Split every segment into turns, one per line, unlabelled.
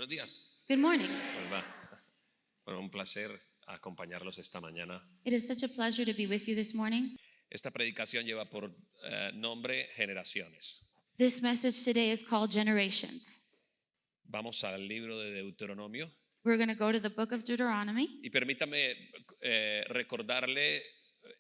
Buenos días.
Good morning.
¿Verdad? Bueno, un placer acompañarlos esta mañana.
It is such a pleasure to be with you this morning.
Esta predicación lleva por nombre Generaciones.
This message today is called Generations.
Vamos al libro de Deuteronomio
We're going to go to the book of Deuteronomy.
y permítame recordarle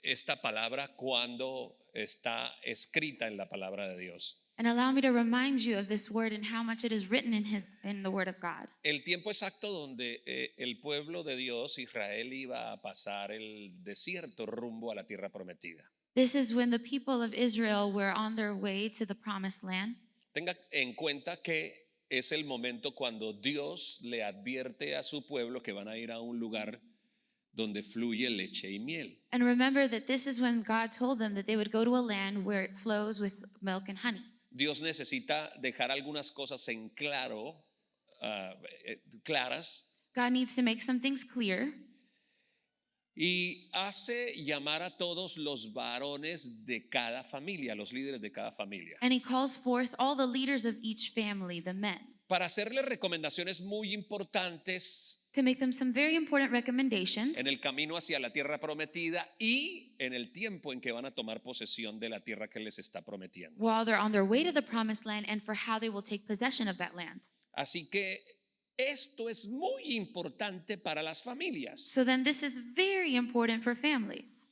esta palabra cuando está escrita en la palabra de Dios.
And allow me to remind you of this word and how much it is written in the word of God.
El tiempo exacto donde el pueblo de Dios, Israel, iba a pasar el desierto rumbo a la tierra prometida.
This is when the people of Israel were on their way to the promised land.
Tenga en cuenta que es el momento cuando Dios le advierte a su pueblo que van a ir a un lugar donde fluye leche y miel.
And remember that this is when God told them that they would go to a land where it flows with milk and honey.
Dios necesita dejar algunas cosas en claro, claras,
God needs to make some things clear.
y hace llamar a todos los varones de cada familia, los líderes de cada familia,
And he calls forth all the leaders of each family, the men,
para hacerles recomendaciones muy importantes
to make them some very important recommendations
en el camino hacia la tierra prometida y en el tiempo en que van a tomar posesión de la tierra que les está prometiendo.
while they're on their way to the promised land and for how they will take possession of that land.
Así que esto es muy importante para las familias.
So then this is very important for families.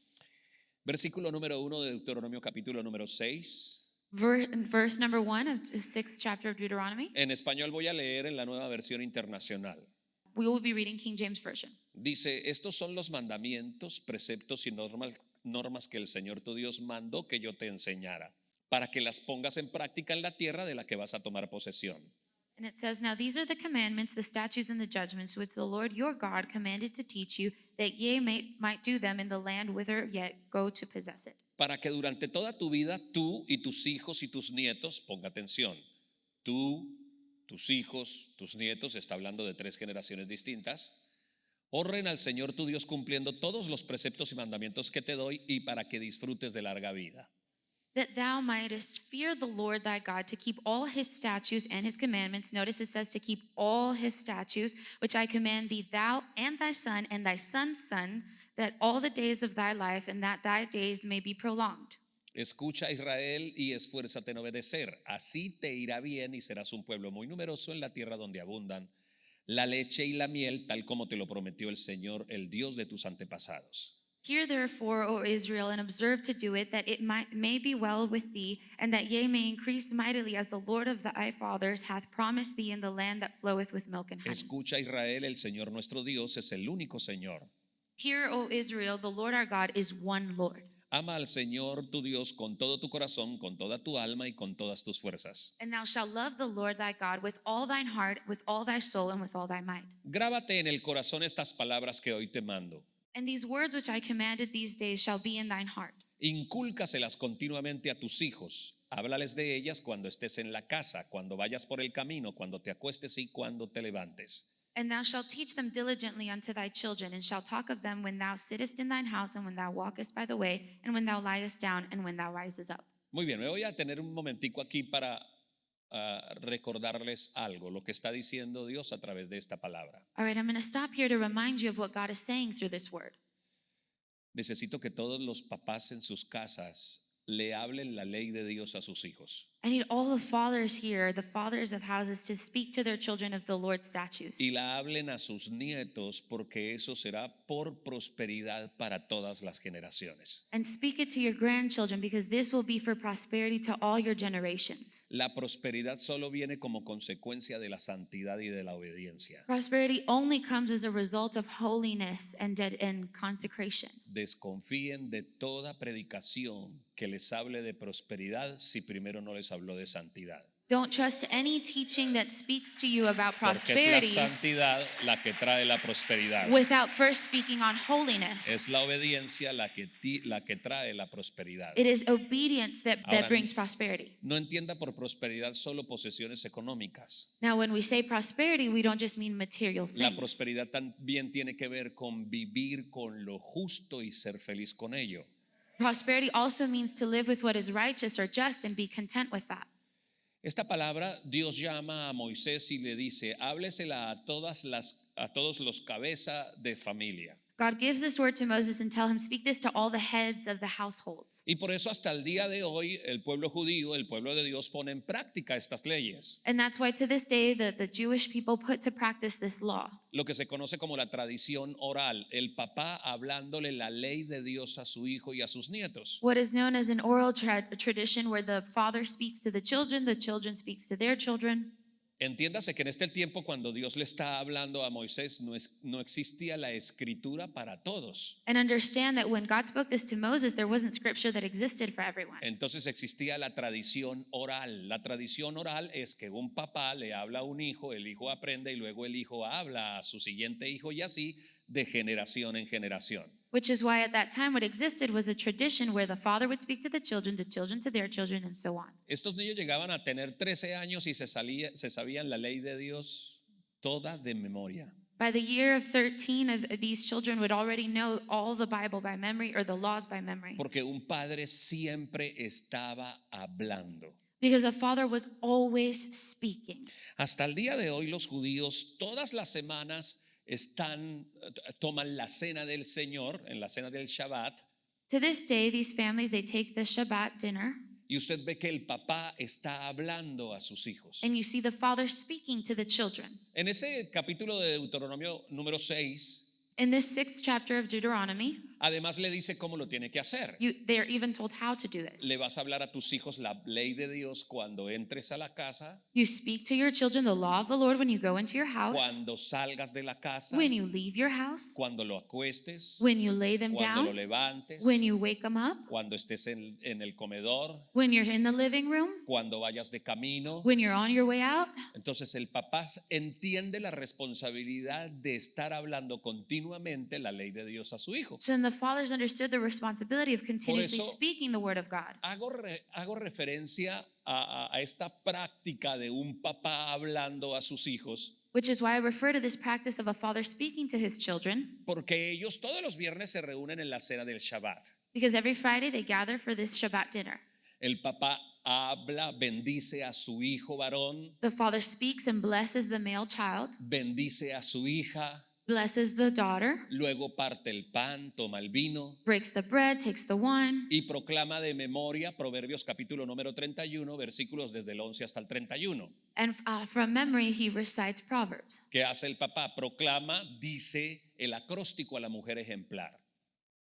Versículo número 1 de Deuteronomio capítulo número 6.
Verse number 1 of the 6th chapter of Deuteronomy.
En español voy a leer en la Nueva Versión Internacional.
We will be reading King James Version.
Dice, estos son los mandamientos, preceptos y normas que el Señor tu Dios mandó que yo te enseñara, para que las pongas en práctica en la tierra de la que vas a tomar posesión.
And it says, now these are the commandments, the statutes, and the judgments which the Lord your God commanded to teach you, that ye might do them in the land whither yet go to possess it.
Para que durante toda tu vida tú y tus hijos y tus nietos, ponga atención, tú, tus hijos, tus nietos, está hablando de 3 generaciones distintas, honren al Señor tu Dios cumpliendo todos los preceptos y mandamientos que te doy y para que disfrutes de larga vida.
That thou mightest fear the Lord thy God, to keep all his statutes and his commandments. Notice it says to keep all his statutes, which I command thee, thou and thy son's son, that all the days of thy life, and that thy days may be prolonged.
Escucha, Israel, y esfuérzate en obedecer. Así te irá bien y serás un pueblo muy numeroso en la tierra donde abundan la leche y la miel, tal como te lo prometió el Señor, el Dios de tus antepasados.
Hear therefore, O Israel, and observe to do it, that it may be well with thee, and that ye may increase mightily, as the Lord of thy fathers hath promised thee in the land that floweth with milk and honey.
Escucha, Israel, el Señor nuestro Dios es el único Señor.
Hear, O Israel, the Lord our God is one Lord.
Ama al Señor tu Dios con todo tu corazón, con toda tu alma y con todas tus fuerzas.
And thou shalt love the Lord thy God with all thine heart, with all thy soul, and with all thy might.
Grábate en el corazón estas palabras que hoy te mando.
And these words which I commanded these days shall be in thine heart.
Incúlcaselas continuamente a tus hijos. Háblales de ellas cuando estés en la casa, cuando vayas por el camino, cuando te acuestes y cuando te levantes.
And thou shalt teach them diligently unto thy children, and shalt talk of them when thou sittest in thine house, and when thou walkest by the way, and when thou liest down, and when thou risest up.
Muy bien, me voy a tener un momentico aquí para recordarles algo, lo que está diciendo Dios a través de esta palabra.
All right, I'm going to stop here to remind you of what God is saying through this word.
Necesito que todos los papás en sus casas le hablen la ley de Dios a sus hijos.
I need all the fathers here, the fathers of houses, to speak to their children of the Lord's statutes.
Y la hablen a sus nietos, porque eso será por prosperidad para todas las generaciones.
And speak it to your grandchildren, because this will be for prosperity to all your generations.
La prosperidad solo viene como consecuencia de la santidad y de la obediencia.
Prosperity only comes as a result of holiness and consecration.
Desconfíen de toda predicación que les hable de prosperidad si primero no les habló de santidad.
Don't trust any teaching that speaks to you about
Porque es
prosperity
la santidad la que trae la prosperidad.
without first speaking on holiness.
Es la obediencia la que trae la prosperidad.
It is obedience that
Ahora,
brings prosperity.
No entienda por prosperidad solo posesiones económicas.
Now, when we say prosperity, we don't just mean material
La
things.
prosperidad también tiene que ver con vivir con lo justo y ser feliz con ello.
Prosperity also means to live with what is righteous or just and be content with that.
Esta palabra Dios llama a Moisés y le dice, háblesela a todos los cabezas de familia.
God gives this word to Moses and tell him, speak this to all the heads of the households.
Y por eso hasta el día de hoy el pueblo judío, el pueblo de Dios pone en práctica estas leyes.
And that's why to this day the Jewish people put to practice this law.
Lo que se conoce como la tradición oral, el papá hablándole la ley de Dios a su hijo y a sus nietos.
What is known as an oral tradition where the father speaks to the children speaks to their children.
Entiéndase que en este tiempo cuando Dios le está hablando a Moisés no existía la escritura para todos.
And understand that when God spoke this to Moses, there wasn't scripture that existed for everyone.
Entonces existía la tradición oral. La tradición oral es que un papá le habla a un hijo, el hijo aprende y luego el hijo habla a su siguiente hijo y así de generación en generación.
Which is why at that time what existed was a tradition where the father would speak to the children to their children, and so on.
Estos niños llegaban a tener 13 años y se sabían la ley de Dios toda de memoria.
By the year of 13, these children would already know all the Bible by memory or the laws by memory.
Porque un padre siempre estaba hablando.
Because a father was always speaking.
Hasta el día de hoy los judíos todas las semanas toman la cena del Señor, en la cena del Shabbat.
To this day, these families, they take the Shabbat dinner.
Y usted ve que el papá está hablando a sus hijos.
And you see the father speaking to the children.
En ese capítulo de Deuteronomio número 6,
In this 6th chapter of Deuteronomy,
además le dice cómo lo tiene que hacer.
they are even told how to do this.
Le vas a hablar a tus hijos la ley de Dios cuando entres a la casa,
You speak to your children the law of the Lord when you go into your house,
cuando salgas de la casa,
when you leave your house,
cuando lo acuestes,
when you lay them
cuando lo
down,
levantes,
when you wake them up,
cuando estés en el comedor,
when you're in the living room,
cuando vayas de camino.
when you're on your way out.
Entonces el papá entiende la responsabilidad de estar hablando continuamente la ley de Dios a su hijo.
So then the fathers understood the responsibility of continuously
eso-
speaking the word of God.
Hago referencia a esta práctica de un papá hablando a sus hijos,
Which is why I refer to this practice of a father speaking to his children,
porque ellos todos los viernes se reúnen en la cena del Shabbat.
because every Friday they gather for this Shabbat dinner.
El papá habla, bendice a su hijo varón,
The father speaks and blesses the male child,
bendice a su hija,
blesses the daughter,
luego parte el pan, toma el vino
breaks the bread, takes the wine,
y proclama de memoria Proverbios capítulo número 31, versículos desde el 11 hasta el 31.
and from memory he recites Proverbs.
¿Qué hace el papá? Proclama, dice el acróstico a la mujer ejemplar.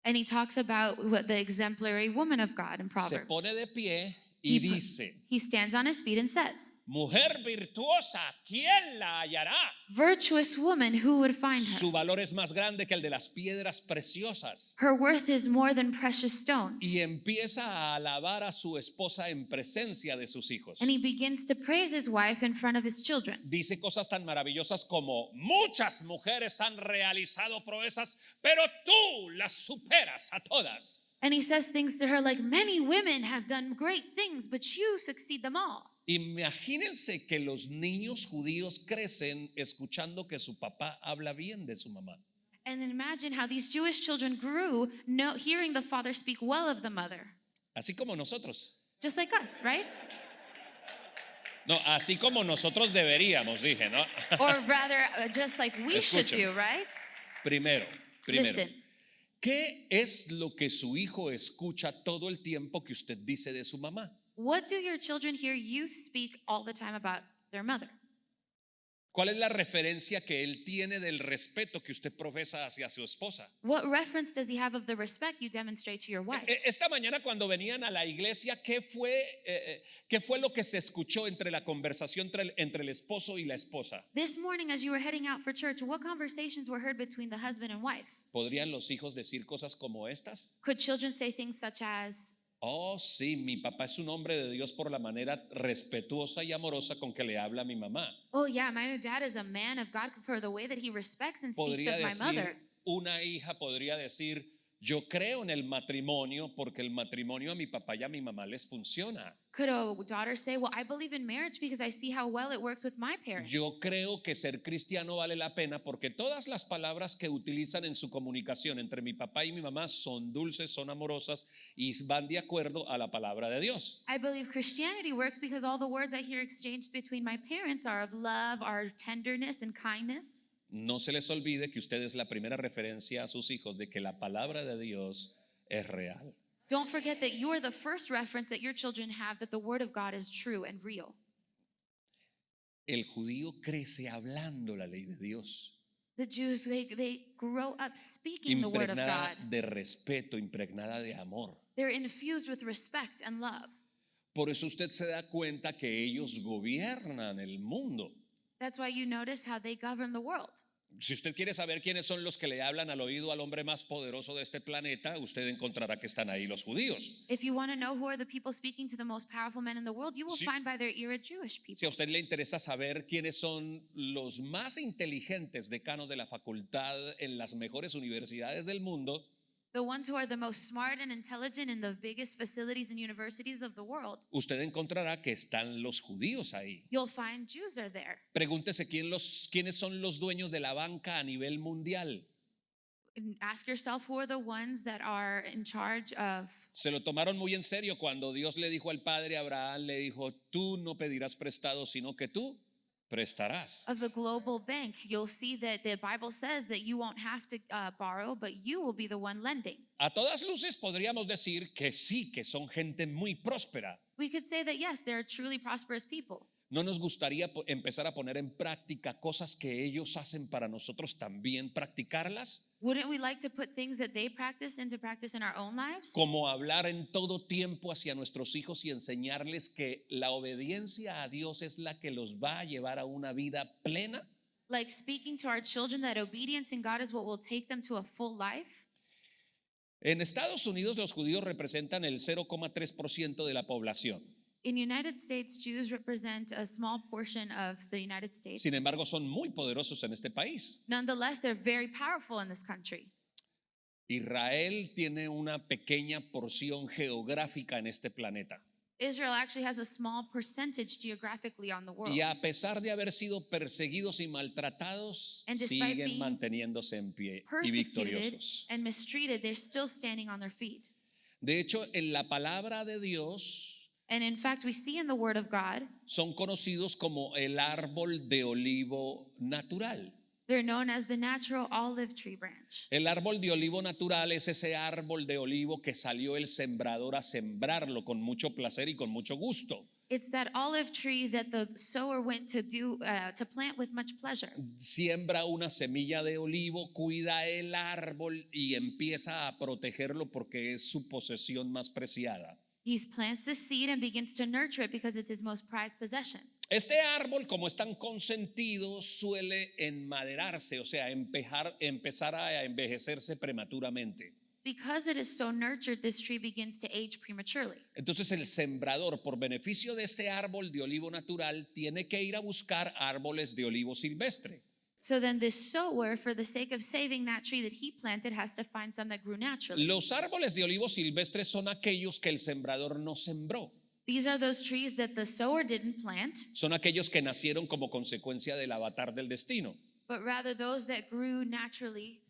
And he talks about what the exemplary woman of God in
Se
Proverbs.
pone de pie y dice,
He stands on his feet and says,
mujer virtuosa, ¿quién la hallará?
virtuous woman, who would find her?
Su valor es más grande que el de las piedras preciosas.
Her worth is more than precious stones.
Y empieza a alabar a su esposa en presencia de sus hijos.
And he begins to praise his wife in front of his children.
Dice cosas tan maravillosas como, muchas mujeres han realizado proezas, pero tú las superas a todas.
And he says things to her like, many women have done great things, but you succeed them all.
Imagínense que los niños judíos crecen escuchando que su papá habla bien de su mamá.
And then imagine how these Jewish children grew hearing the father speak well of the mother.
Así como nosotros.
Just like us, right?
No, así como nosotros deberíamos, dije, ¿no?
Or rather, just like we should
Escúchame.
do, right?
Primero,
Listen,
¿qué es lo que su hijo escucha todo el tiempo que usted dice de su mamá?
what do your children hear you speak all the time about their mother?
¿Cuál es la referencia que él tiene del respeto que usted profesa hacia su esposa?
What reference does he have of the respect you demonstrate to your wife?
Esta mañana cuando venían a la iglesia, ¿qué fue lo que se escuchó entre la conversación entre el esposo y la esposa?
This morning, as you were heading out for church, what conversations were heard between the husband and wife?
¿Podrían los hijos decir cosas como estas?
Could children say things such as,
Oh, sí, mi papá es un hombre de Dios por la manera respetuosa y amorosa con que le habla a mi mamá.
oh yeah, my dad is a man of God for the way that he respects and speaks
Podría
of my mother?
decir, una hija podría decir, Yo creo en el matrimonio porque el matrimonio a mi papá y a mi mamá les funciona.
Could a daughter say, well, I believe in marriage because I see how well it works with my parents?
Yo creo que ser cristiano vale la pena porque todas las palabras que utilizan en su comunicación entre mi papá y mi mamá son dulces, son amorosas y van de acuerdo a la palabra de Dios.
I believe Christianity works because all the words I hear exchanged between my parents are of love, are tenderness and kindness.
No se les olvide que usted es la primera referencia a sus hijos de que la palabra de Dios es real.
Don't forget that you are the first reference that your children have that the word of God is true and real.
El judío crece hablando la ley de Dios,
The Jews, they grow up speaking the word of
impregnada
God.
de respeto, impregnada de amor.
They're infused with respect and love.
Por eso usted se da cuenta que ellos gobiernan el mundo.
That's why you notice how they govern the world.
Si usted quiere saber quiénes son los que le hablan al oído al hombre más poderoso de este planeta, usted encontrará que están ahí los judíos.
If you want to know who are the people speaking to the most powerful men in the world, you will
Sí.
find by their ear Jewish
Si a
people.
usted le interesa saber quiénes son los más inteligentes decanos de la facultad en las mejores universidades del mundo,
The ones who are the most smart and intelligent in the biggest facilities and universities of the world,
usted encontrará que están los judíos ahí.
you'll find Jews are there.
Pregúntese quiénes son los dueños de la banca a nivel mundial.
And ask yourself who are the ones that are in charge of.
Se lo tomaron muy en serio cuando Dios le dijo al padre Abraham, le dijo, tú no pedirás prestado, sino que tú prestarás.
Of the global bank, you'll see that the Bible says that you won't have to borrow, but you will be the one lending.
A todas luces podríamos decir que sí, que son gente muy próspera.
We could say that yes, they're truly prosperous people.
¿No nos gustaría empezar a poner en práctica cosas que ellos hacen para nosotros también practicarlas?
Wouldn't we like to put things that they practice into practice in our own lives?
Como hablar en todo tiempo hacia nuestros hijos y enseñarles que la obediencia a Dios es la que los va a llevar a una vida plena.
Like speaking to our children that obedience in God is what will take them to a full life.
En Estados Unidos los judíos representan el 0,3% de la población.
In United States, Jews represent a small portion of the United States.
Sin embargo, son muy poderosos en este país.
Nonetheless, they're very powerful in this country.
Israel tiene una pequeña porción geográfica en este planeta.
Israel actually has a small percentage geographically on the world.
Y a pesar de haber sido perseguidos y maltratados,
And despite
siguen
being
manteniéndose en pie y
Persecuted
victoriosos.
and mistreated, they're still standing on their feet.
De hecho, en la palabra de Dios
And in fact, we see in the Word of God,
son conocidos como el árbol de olivo natural.
they're known as the natural olive tree branch.
El árbol de olivo natural es ese árbol de olivo que salió el sembrador a sembrarlo con mucho placer y con mucho gusto.
It's that olive tree that the sower went to plant with much pleasure.
Siembra una semilla de olivo, cuida el árbol y empieza a protegerlo porque es su posesión más preciada.
He plants the seed and begins to nurture it because it's his most prized possession.
Este árbol, como es tan consentido, suele enmaderarse, o sea, empezar a envejecerse prematuramente.
Because it is so nurtured, this tree begins to age prematurely.
Entonces el sembrador, por beneficio de este árbol de olivo natural, tiene que ir a buscar árboles de olivo silvestre.
So then this sower, for the sake of saving that tree that he planted, has to find some that grew naturally.
Los árboles de olivo silvestre son aquellos que el sembrador no sembró.
These are those trees that the sower didn't plant,
Son aquellos que nacieron como consecuencia del avatar del destino,
but rather those that grew naturally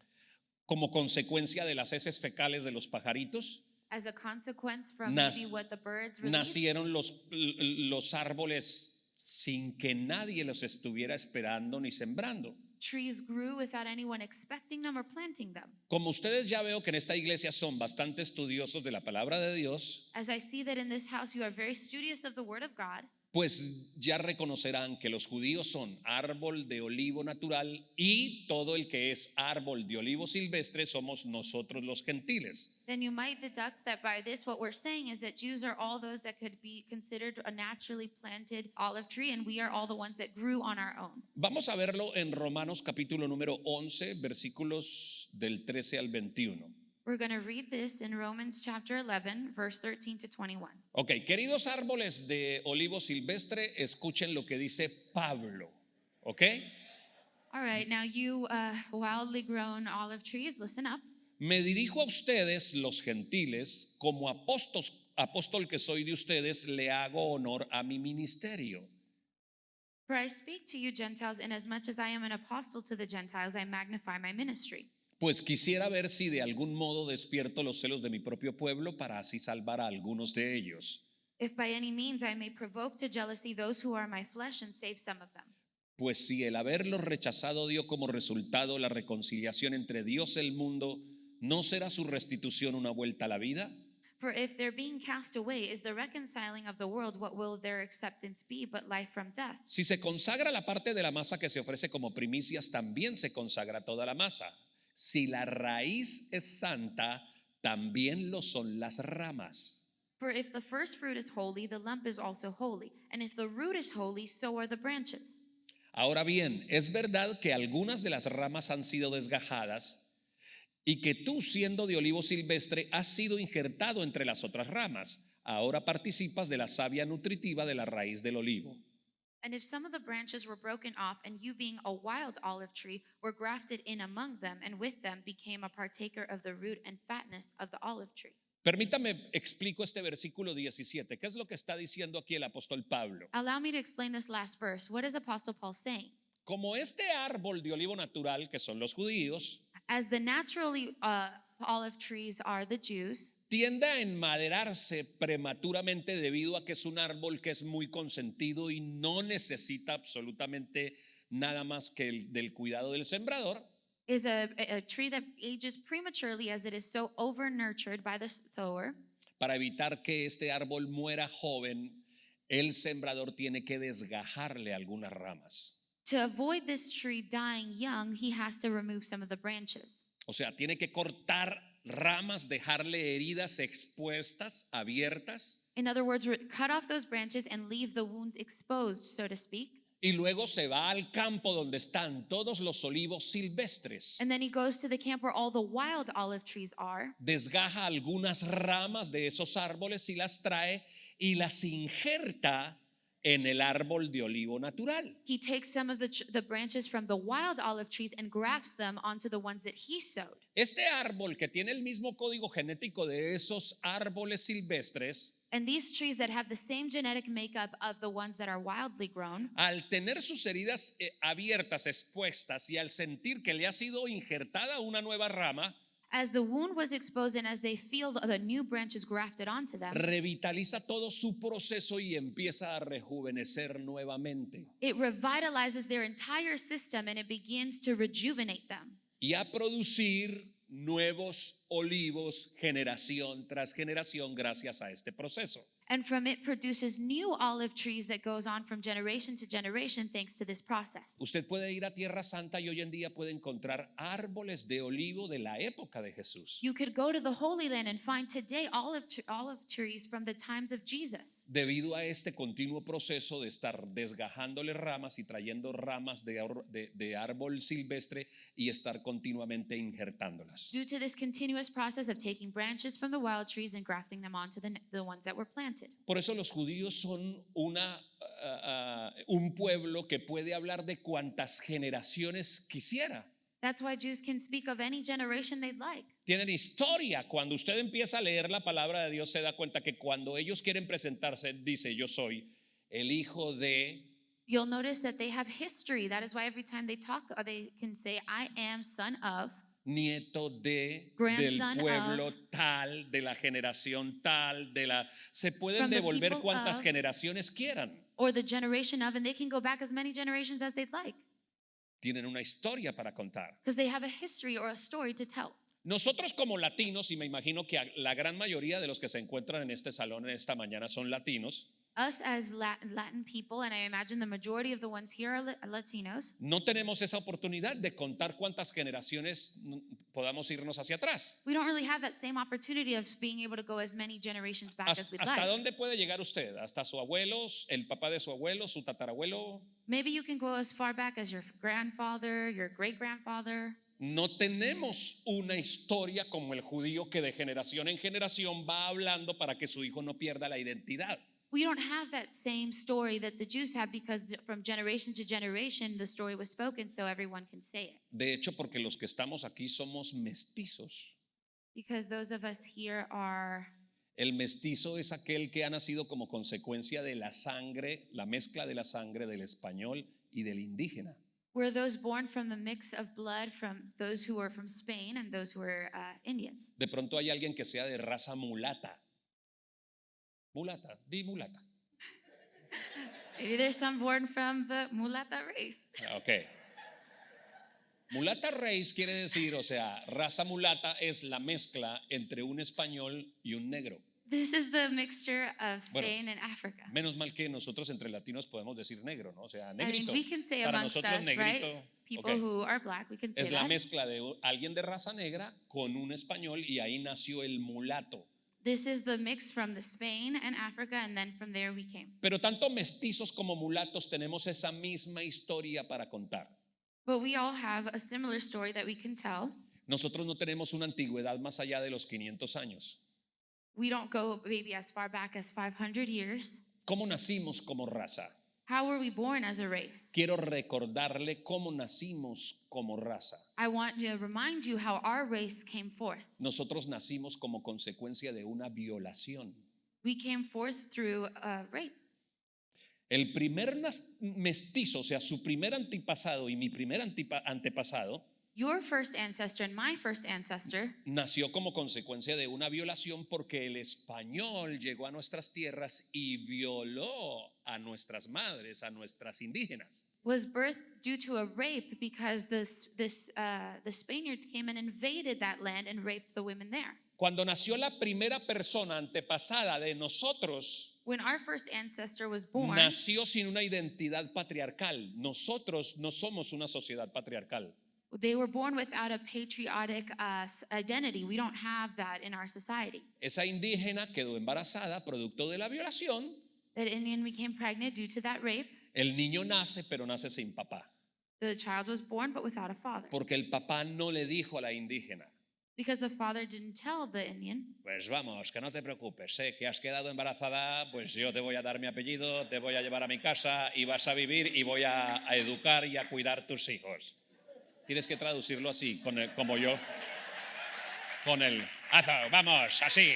como consecuencia de las heces fecales de los pajaritos.
as a consequence from
Nas-
maybe what the birds released.
Nacieron los árboles sin que nadie los estuviera esperando ni sembrando.
Trees grew without anyone expecting them or planting them.
Como ustedes ya veo que en esta iglesia son bastante estudiosos de la palabra de Dios,
As I see that in this house you are very studious of the Word of God,
pues ya reconocerán que los judíos son árbol de olivo natural y todo el que es árbol de olivo silvestre somos nosotros los gentiles.
then you might deduct that by this what we're saying is that Jews are all those that could be considered a naturally planted olive tree, and we are all the ones that grew on our own.
Vamos a verlo en Romanos capítulo número 11, versículos del 13 al 21.
We're going to read this in Romans chapter 11, verse 13 to 21.
Ok, queridos árboles de olivo silvestre, escuchen lo que dice Pablo. Ok,
All right, now you wildly grown olive trees, listen up.
Me dirijo a ustedes, los gentiles, como apóstol que soy de ustedes, le hago honor a mi ministerio.
For I speak to you Gentiles, inasmuch as I am an apostle to the Gentiles, I magnify my ministry.
Pues quisiera ver si de algún modo despierto los celos de mi propio pueblo para así salvar a algunos de ellos.
If by any means I may provoke to jealousy those who are my flesh and save some of them.
Pues si el haberlos rechazado dio como resultado la reconciliación entre Dios y el mundo, ¿no será su restitución una vuelta a la vida?
For if their being cast away is the reconciling of the world, what will their acceptance be but life from death?
Si se consagra la parte de la masa que se ofrece como primicias, también se consagra toda la masa. Si la raíz es santa, también lo son las ramas.
For if the first fruit is holy, the lump is also holy. And if the root is holy, so are the branches.
Ahora bien, es verdad que algunas de las ramas han sido desgajadas y que tú, siendo de olivo silvestre, has sido injertado entre las otras ramas. Ahora participas de la savia nutritiva de la raíz del olivo.
And if some of the branches were broken off, and you being a wild olive tree were grafted in among them, and with them became a partaker of the root and fatness of the olive tree.
Permítame explico este versículo 17. ¿Qué es lo que está diciendo aquí el apóstol Pablo?
Allow me to explain this last verse. What is Apostle Paul saying?
Como este árbol de olivo natural, que son los judíos,
As the naturally olive trees are the Jews,
tiende a enmaderarse prematuramente debido a que es un árbol que es muy consentido y no necesita absolutamente nada más que del cuidado del sembrador.
is a tree that ages prematurely as it is so over nurtured by the sower.
Para evitar que este árbol muera joven, el sembrador tiene que desgajarle algunas ramas.
To avoid this tree dying young, he has to remove some of the branches.
O sea, tiene que cortar ramas, dejarle heridas expuestas, abiertas,
In other words, cut off those branches and leave the wounds exposed, so to speak.
y luego se va al campo donde están todos los olivos silvestres.
And then he goes to the camp where all the wild olive trees are,
Desgaja algunas ramas de esos árboles y las trae y las injerta en el árbol de olivo natural.
he takes some of the branches from the wild olive trees and grafts them onto the ones that he sowed.
Este árbol que tiene el mismo código genético de esos árboles silvestres,
And these trees that have the same genetic makeup of the ones that are wildly grown,
al tener sus heridas abiertas, expuestas, y al sentir que le ha sido injertada una nueva rama,
as the wound was exposed and as they feel the new branches grafted onto them,
revitaliza todo su proceso y empieza a rejuvenecer nuevamente
it revitalizes their entire system and it begins to rejuvenate them
y a producir nuevos olivos generación tras generación gracias a este proceso.
and from it produces new olive trees that goes on from generation to generation thanks to this process.
Usted puede ir a Tierra Santa y hoy en día puede encontrar árboles de olivo de la época de Jesús.
You could go to the Holy Land and find today olive trees from the times of Jesus.
Debido a este continuo proceso de estar desgajándole ramas y trayendo ramas de árbol silvestre y estar continuamente injertándolas.
Due to this continuous process of taking branches from the wild trees and grafting them onto the ones that were planted.
Por eso los judíos son un pueblo que puede hablar de cuantas generaciones quisiera.
That's why Jews can speak of any generation they'd like.
Tienen historia. Cuando usted empieza a leer la palabra de Dios, se da cuenta que cuando ellos quieren presentarse, dice: yo soy el hijo de.
You'll notice that they have history. That is why every time they talk, they can say, I am son of,
Nieto del
Grandson
pueblo
of,
tal, de la generación tal, se pueden
From the
devolver
people
cuantas
of,
generaciones quieran.
or the generation of, and they can go back as many generations as they'd like
Tienen una historia para contar.
because they have a history or a story to tell.
Nosotros como latinos, y me imagino que la gran mayoría de los que se encuentran en este salón en esta mañana son latinos,
Us as Latin people, and I imagine the majority of the ones here are Latinos,
no tenemos esa oportunidad de contar cuántas generaciones podamos irnos hacia atrás.
we don't really have that same opportunity of being able to go as many generations back as we'd
¿Hasta
like.
dónde puede llegar usted? ¿Hasta su abuelo, el papá de su abuelo, su tatarabuelo?
Maybe you can go as far back as your grandfather, your great-grandfather.
No tenemos una historia como el judío que de generación en generación va hablando para que su hijo no pierda la identidad.
We don't have that same story that the Jews have because from generation to generation the story was spoken so everyone can say it.
De hecho, porque los que estamos aquí somos mestizos.
Because those of us here are,
El mestizo es aquel que ha nacido como consecuencia de la sangre, la mezcla de la sangre del español y del indígena.
we're those born from the mix of blood from those who were from Spain and those who were Indians.
De pronto hay alguien que sea de raza mulata. Mulata, di mulata.
Maybe there's some born from the mulata race.
Ok. Mulata race quiere decir, o sea, raza mulata es la mezcla entre un español y un negro.
This is the mixture of
Bueno,
Spain and Africa.
Menos mal que nosotros entre latinos podemos decir negro, ¿no? O sea,
I mean,
negrito.
we can say
Para
amongst
nosotros
us,
negrito,
right? People
ok.
who are black, we can say
Es la
that.
mezcla de alguien de raza negra con un español y ahí nació el mulato.
This is the mix from the Spain and Africa, and then from there we came.
Pero tanto mestizos como mulatos tenemos esa misma historia para contar.
But we all have a similar story that we can tell.
Nosotros no tenemos una antigüedad más allá de los 500 años.
We don't go maybe as far back as 500 years.
¿Cómo nacimos como raza?
How were we born as a race?
Quiero recordarle cómo nacimos como raza.
I want to remind you how our race came forth.
Nosotros nacimos como consecuencia de una violación.
We came forth through rape.
El primer mestizo, o sea, su primer antepasado y mi primer antepasado,
Your first ancestor and my first ancestor
nació como consecuencia de una violación porque el español llegó a nuestras tierras y violó a nuestras madres, a nuestras indígenas.
was birthed due to a rape because the Spaniards came and invaded that land and raped the women there.
Cuando nació la primera persona antepasada de nosotros,
When our first ancestor was born,
nació sin una identidad patriarcal. Nosotros no somos una sociedad patriarcal.
they were born without a patriotic identity. We don't have that in our society.
Esa indígena quedó embarazada producto de la violación.
That Indian became pregnant due to that rape.
El niño nace, pero nace sin papá,
The child was born but without a father.
porque el papá no le dijo a la indígena:
Because the father didn't tell the Indian,
pues vamos, que no te preocupes, sé que has quedado embarazada, pues yo te voy a dar mi apellido, te voy a llevar a mi casa y vas a vivir y voy a educar y a cuidar tus hijos. Tienes que traducirlo así, como yo, con el vamos, así.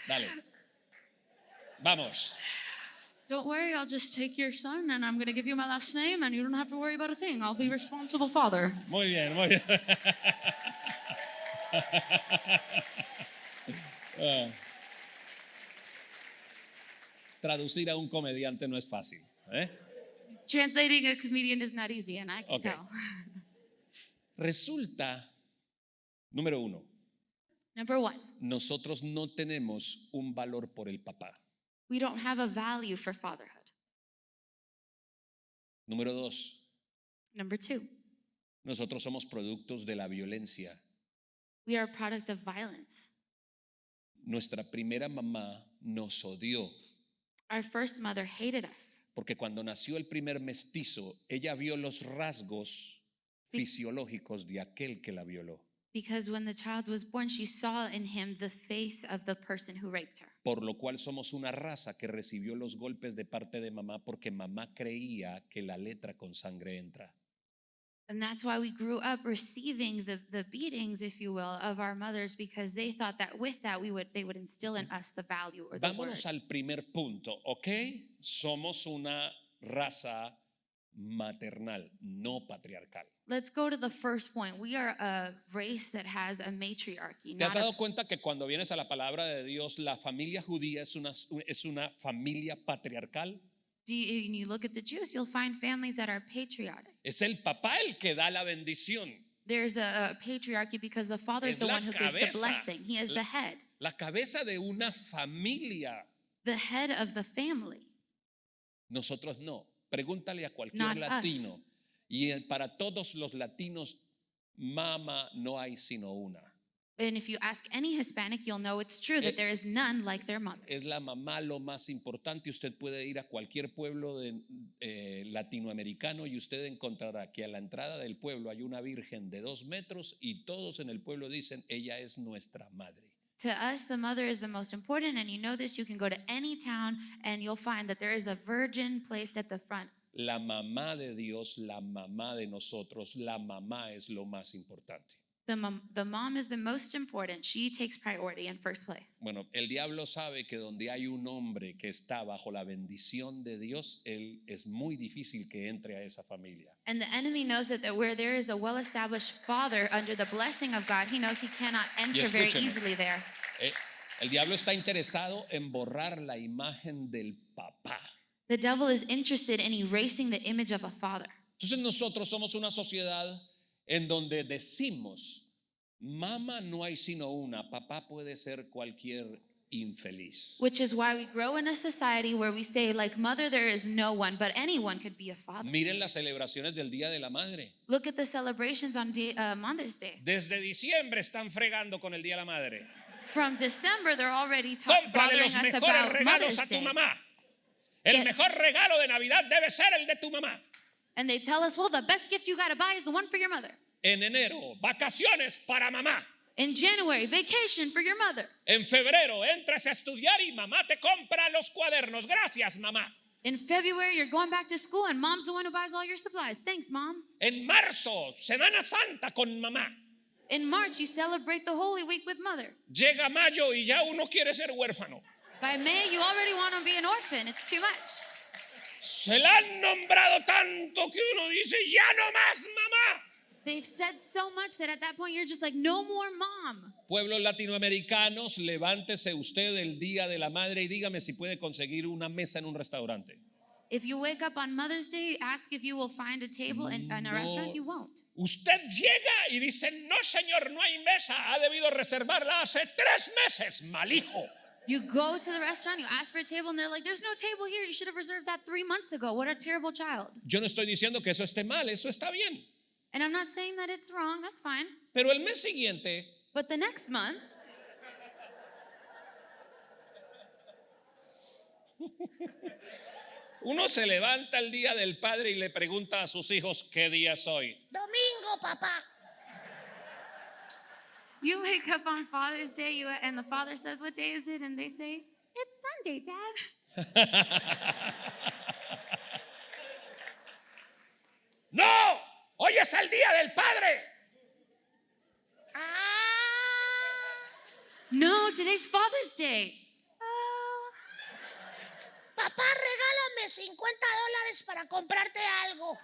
Dale. Vamos.
don't worry, I'll just take your son and I'm going to give you my last name and you don't have to worry about a thing. I'll be responsible father.
Muy bien, muy bien. Traducir a un comediante no es fácil, ¿eh?
Translating a comedian is not easy, and I can
Okay.
tell.
Resulta, número uno,
Number one,
nosotros no tenemos un valor por el papá.
we don't have a value for fatherhood.
Número dos,
Number two,
nosotros somos productos de la violencia.
we are a product of violence.
Nuestra primera mamá nos odió
Our first mother hated us
porque cuando nació el primer mestizo, ella vio los rasgos fisiológicos de aquel que la violó.
because when the child was born, she saw in him the face of the person who raped her.
Por lo cual somos una raza que recibió los golpes de parte de mamá porque mamá creía que la letra con sangre entra.
And that's why we grew up receiving the beatings, if you will, of our mothers, because they thought that with that they would instill in us the value or the word.
Vámonos al primer punto, ¿ok? Somos una raza maternal, no patriarcal.
Let's go to the first point. We are a race that has a matriarchy.
¿Te has
Not a,
dado cuenta que cuando vienes a la palabra de Dios, la familia judía es una familia patriarcal?
when you look at the Jews, you'll find families that are patriotic.
Es el papá el que da la bendición.
There's a patriarchy because the father is
Es
the
la
one who gives the
cabeza.
blessing. He is the head,
La cabeza de una familia.
the head of the family.
Nosotros no. Pregúntale a cualquier
Not us.
latino. Y para todos los latinos, mamá no hay sino una.
And if you ask any Hispanic, you'll know it's true that there is none like their mother.
Es la mamá lo más importante. Usted puede ir a cualquier pueblo latinoamericano y usted encontrará que a la entrada del pueblo hay una virgen de 2 metros y todos en el pueblo dicen, ella es nuestra madre.
To us, the mother is the most important, and you know this. You can go to any town and you'll find that there is a virgin placed at the front.
La mamá de Dios, la mamá de nosotros, la mamá es lo más importante.
The mom is the most important. She takes priority in first place.
Bueno, el diablo sabe que donde hay un hombre que está bajo la bendición de Dios, él es muy difícil que entre a esa familia.
And the enemy knows that where there is a well-established father under the blessing of God, he knows he cannot enter very
escúcheme.
easily there.
El diablo está interesado en borrar la imagen del papá.
The devil is interested in erasing the image of a father.
Entonces nosotros somos una sociedad en donde decimos, mamá no hay sino una, papá puede ser cualquier infeliz.
Which is why we grow in a society where we say, like, mother, there is no one, but anyone could be a father.
Miren las celebraciones del Día de la Madre.
Look at the celebrations on Mother's Day.
Desde diciembre están fregando con el Día de la Madre.
From December, they're already
Cómprale
bothering
los
us
mejores
about
regalos
Mother's
a tu
Day.
mamá. El
Get-
mejor regalo de Navidad debe ser el de tu mamá.
And they tell us, well, the best gift you got to buy is the one for your mother.
En enero, vacaciones para mamá.
In January, vacation for your mother.
En febrero, entras a estudiar y mamá te compra los cuadernos. Gracias, mamá.
In February, you're going back to school and mom's the one who buys all your supplies. Thanks, mom.
En marzo, Semana Santa con mamá.
In March, you celebrate the Holy Week with mother.
Llega mayo y ya uno quiere ser huérfano.
By May, you already want to be an orphan. It's too much.
Se la han nombrado tanto que uno dice, ya no más mamá.
They've said so much that at that point, you're just like, no more mom.
Pueblos latinoamericanos, levántese usted el Día de la Madre y dígame si puede conseguir una mesa en un restaurante.
If you wake up on Mother's Day, ask if you will find a table in a restaurant. You won't.
Usted llega y dice, no señor, no hay mesa, ha debido reservarla hace 3 meses, mal hijo.
You go to the restaurant, you ask for a table, and they're like, there's no table here. You should have reserved that 3 months ago. What a terrible child.
Yo no estoy diciendo que eso esté mal, eso está bien.
And I'm not saying that it's wrong. That's fine.
Pero el mes siguiente,
But the next month,
uno se levanta el Día del Padre y le pregunta a sus hijos, ¿qué día es hoy? Domingo, papá.
you wake up on Father's Day, and the father says, what day is it? And they say, it's Sunday, Dad.
No, hoy es el Día del Padre.
No, today's Father's Day. Oh,
Papá, regálame $50 para comprarte algo.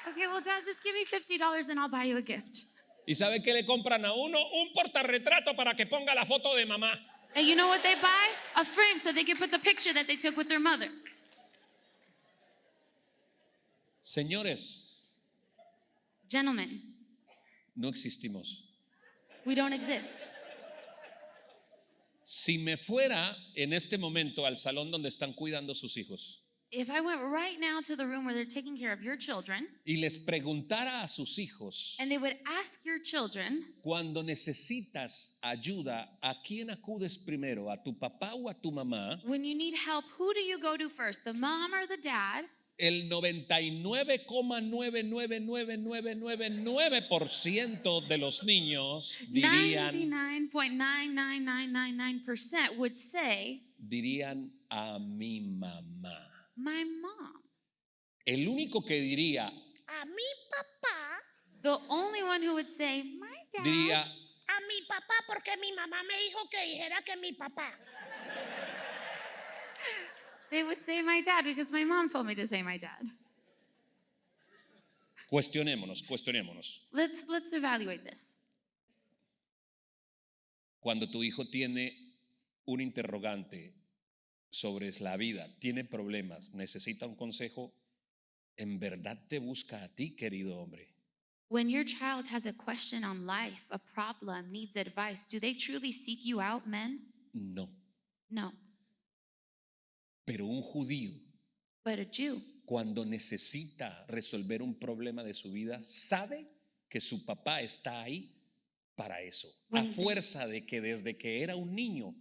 okay, well, Dad, just give me $50 and I'll buy you a gift.
¿Y sabe qué le compran a uno? Un portarretrato para que ponga la foto de mamá.
And you know what they buy? A frame so they can put the picture that they took with their mother.
Señores,
Gentlemen,
no existimos.
we don't exist.
Si me fuera en este momento al salón donde están cuidando sus hijos
If I went right now to the room where they're taking care of your children,
y les preguntara a sus hijos,
and they would ask your children,
cuando necesitas ayuda, ¿a quién acudes primero? ¿A tu papá o a tu mamá?
when you need help, who do you go to first, the mom or the dad?
El 99,99999% de los niños dirían
99.99999% would say,
a mi mamá.
my mom.
El único que diría,
A mi papá,
The only one who would say, my dad.
diría,
a mi papá, porque mi mamá me dijo que dijera que mi papá.
They would say my dad because my mom told me to say my dad.
cuestionémonos.
Let's evaluate this.
Cuando tu hijo tiene un interrogante sobre la vida, tiene problemas, necesita un consejo, ¿en verdad te busca a ti, querido hombre?
When your child has a question on life, a problem, needs advice, do they truly seek you out, men?
No.
No.
Pero un judío,
But a Jew,
cuando necesita resolver un problema de su vida, sabe que su papá está ahí para eso. A fuerza de que desde que era un niño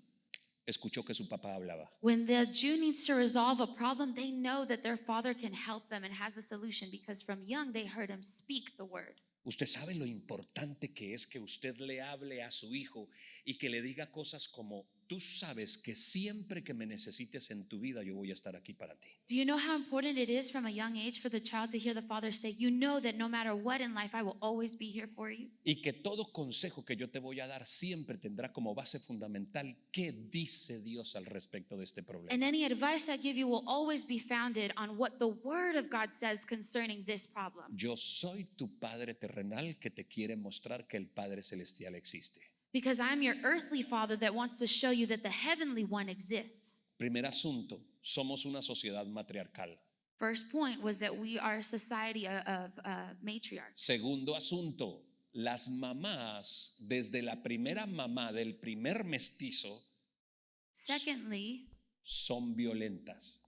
escuchó que su papá hablaba.
when the Jew needs to resolve a problem, they know that their father can help them and has a solution because from young they heard him speak the word.
Usted sabe lo importante que es que usted le hable a su hijo y que le diga cosas como, tú sabes que siempre que me necesites en tu vida, yo voy a estar aquí para ti.
Do you know how important it is from a young age for the child to hear the father say, you know that no matter what in life, I will always be here for you?
Y que todo consejo que yo te voy a dar siempre tendrá como base fundamental qué dice Dios al respecto de este problema.
And any advice I give you will always be founded on what the word of God says concerning this problem.
Yo soy tu Padre terrenal que te quiere mostrar que el Padre celestial existe.
Because I'm your earthly father that wants to show you that the heavenly one exists.
Primer asunto, somos una sociedad matriarcal.
First point was that we are a society of matriarchs.
Segundo asunto, las mamás, desde la primera mamá del primer mestizo,
Secondly,
son violentas.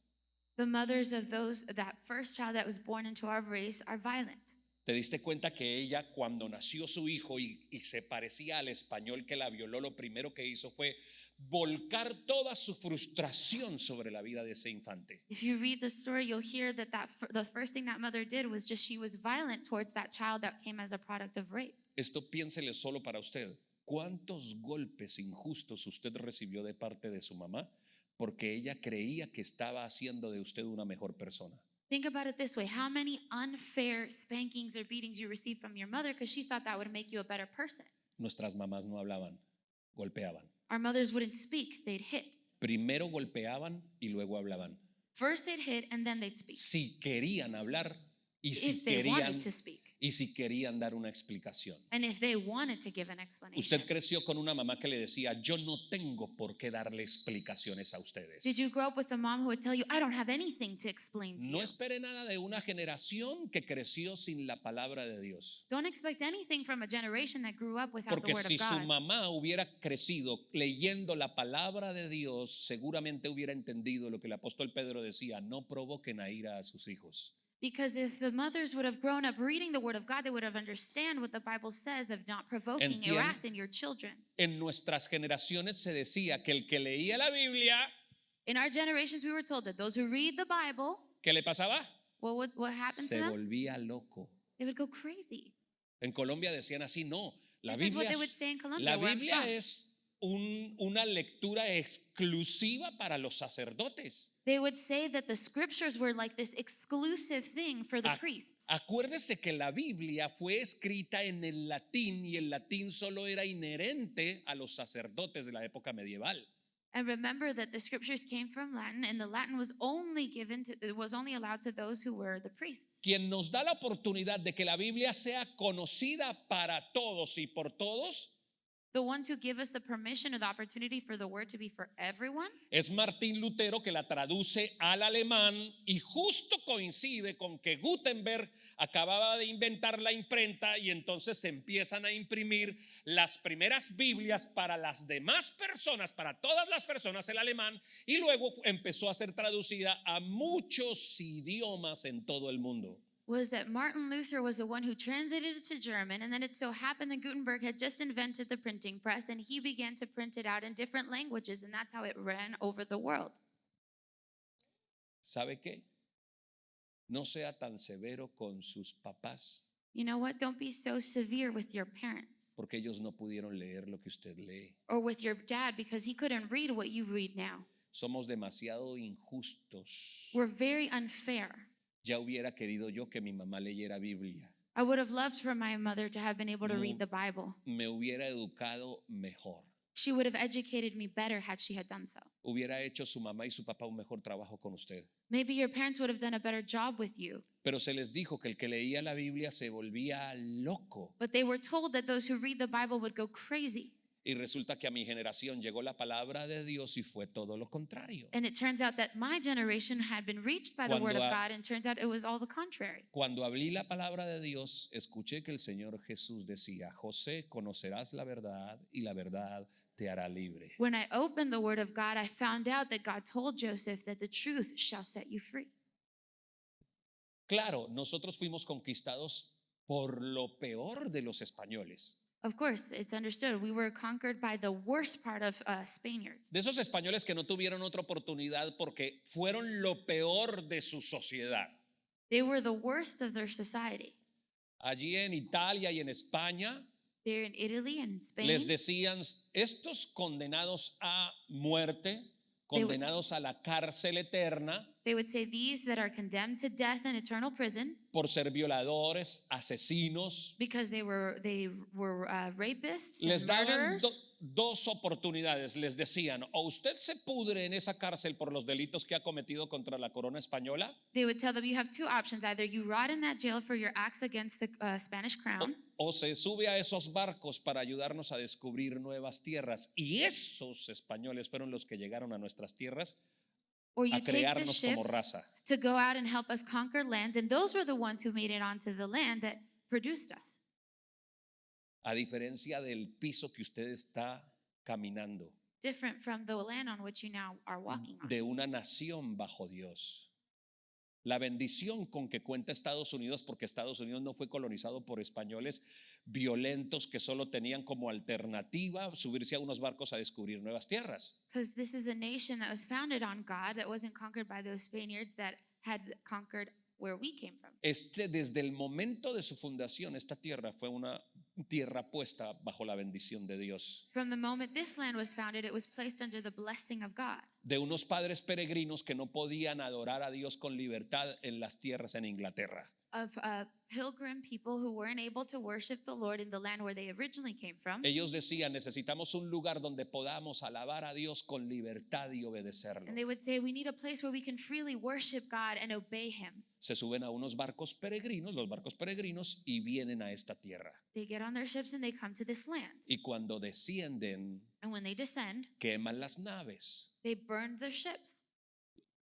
the mothers of that first child that was born into our race are violent.
¿Te diste cuenta que ella, cuando nació su hijo y se parecía al español que la violó, lo primero que hizo fue volcar toda su frustración sobre la vida de ese infante?
If you read the story, you'll hear that the first thing that mother did was just she was violent towards that child that came as a product of rape.
Esto piénsele solo para usted. ¿Cuántos golpes injustos usted recibió de parte de su mamá porque ella creía que estaba haciendo de usted una mejor persona?
Think about it this way. How many unfair spankings or beatings you received from your mother because she thought that would make you a better person?
Nuestras mamás no hablaban, golpeaban.
Our mothers wouldn't speak, they'd hit.
Primero golpeaban y luego hablaban.
First they'd hit and then they'd speak.
Si querían hablar y
If they wanted to speak.
y si querían dar una explicación.
And if they wanted to give an explanation.
Usted creció con una mamá que le decía, yo no tengo por qué darle explicaciones a ustedes.
Did you grow up with a mom who would tell you, I don't have anything to explain to
No
you?
espere nada de una generación que creció sin la palabra de Dios.
Don't expect anything from a generation that grew up without
Porque
the word
si
of
su
God.
mamá hubiera crecido leyendo la palabra de Dios, seguramente hubiera entendido lo que el apóstol Pedro decía, no provoquen a ira a sus hijos.
Because if the mothers would have grown up reading the word of God, they would have understand what the Bible says of not provoking
Entiende.
wrath in your children.
En nuestras generaciones se decía que el que leía la Biblia,
In our generations, we were told that those who read the Bible,
¿qué le pasaba?
what happened
Se
to them?
volvía loco.
They would go crazy.
En Colombia decían así, no, la
This is what
Biblia,
they would say in Colombia,
la
where I'm
Biblia
from.
es una lectura exclusiva para los sacerdotes.
They would say that the scriptures were like this exclusive thing for the priests.
Acuérdese que la Biblia fue escrita en el latín y el latín solo era inherente a los sacerdotes de la época medieval.
And remember that the scriptures came from Latin, and the Latin was only allowed to those who were the priests.
Quien nos da la oportunidad de que la Biblia sea conocida para todos y por todos
The ones who give us the permission or the opportunity for the word to be for everyone
es Martín Lutero, que la traduce al alemán y justo coincide con que Gutenberg acababa de inventar la imprenta y entonces se empiezan a imprimir las primeras Biblias para las demás personas, para todas las personas el alemán, y luego empezó a ser traducida a muchos idiomas en todo el mundo.
was that Martin Luther was the one who translated it to German, and then it so happened that Gutenberg had just invented the printing press, and he began to print it out in different languages, and that's how it ran over the world.
¿Sabe qué? No sea tan severo con sus papás,
You know what? Don't be so severe with your parents
porque ellos no pudieron leer lo que usted lee.
or with your dad because he couldn't read what you read now.
Somos demasiado injustos.
We're very unfair.
Ya hubiera querido yo que mi mamá leyera Biblia.
I would have loved for my mother to have been able to read the Bible.
Me hubiera educado mejor.
She would have educated me better had she had done so.
Hubiera hecho su mamá y su papá un mejor trabajo con usted.
Maybe your parents would have done a better job with you.
Pero se les dijo que el que leía la Biblia se volvía loco.
But they were told that those who read the Bible would go crazy.
Y resulta que a mi generación llegó la palabra de Dios y fue todo lo contrario.
And it turns out that my generation had been reached by the word of God, and turns out it was all the contrary.
Cuando abrí la palabra de Dios, escuché que el Señor Jesús decía, José, conocerás la verdad y la verdad te hará libre.
When I opened the word of God, I found out that God told Joseph that the truth shall set you free.
Claro, nosotros fuimos conquistados por lo peor de los españoles.
Of course, it's understood. We were conquered by the worst part of Spaniards.
De esos españoles que no tuvieron otra oportunidad porque fueron lo peor de su sociedad.
They were the worst of their society.
Allí en Italia y en España,
They're in Italy and in Spain.
Les decían, estos condenados a muerte, condenados a la cárcel eterna
They would say these that are condemned to death and eternal prison
por ser violadores, asesinos,
because they were rapists
les
and
daban
murderers.
dos oportunidades. Les decían, o usted se pudre en esa cárcel por los delitos que ha cometido contra la corona española,
They would tell them you have two options: either you rot in that jail for your acts against the Spanish crown,
o se sube a esos barcos para ayudarnos a descubrir nuevas tierras. Y esos españoles fueron los que llegaron a nuestras tierras
or you
a
take the
crearnos como
ships
raza.
to go out and help us conquer lands. And those were the ones who made it onto the land that produced us.
A diferencia del piso que usted está caminando,
Different from the land on which you now are walking on.
de una nación bajo Dios. La bendición con que cuenta Estados Unidos, porque Estados Unidos no fue colonizado por españoles violentos que solo tenían como alternativa subirse a unos barcos a descubrir nuevas tierras.
Because this is a nation that was founded on God, that wasn't conquered by those Spaniards that had conquered where we came from.
Desde el momento de su fundación, esta tierra fue una tierra puesta bajo la bendición de Dios.
From the moment this land was founded, it was placed under the blessing of God.
De unos padres peregrinos que no podían adorar a Dios con libertad en las tierras en Inglaterra.
Of pilgrim people who weren't able to worship the Lord in the land where they originally came from.
Ellos decían, necesitamos un lugar donde podamos alabar a Dios con libertad y obedecerlo.
And they would say, we need a place where we can freely worship God and obey Him.
Se suben a unos barcos peregrinos, los barcos peregrinos, y vienen a esta tierra.
They get on their ships and they come to this land.
Y cuando descienden,
And when they descend,
queman las naves,
they burn their ships.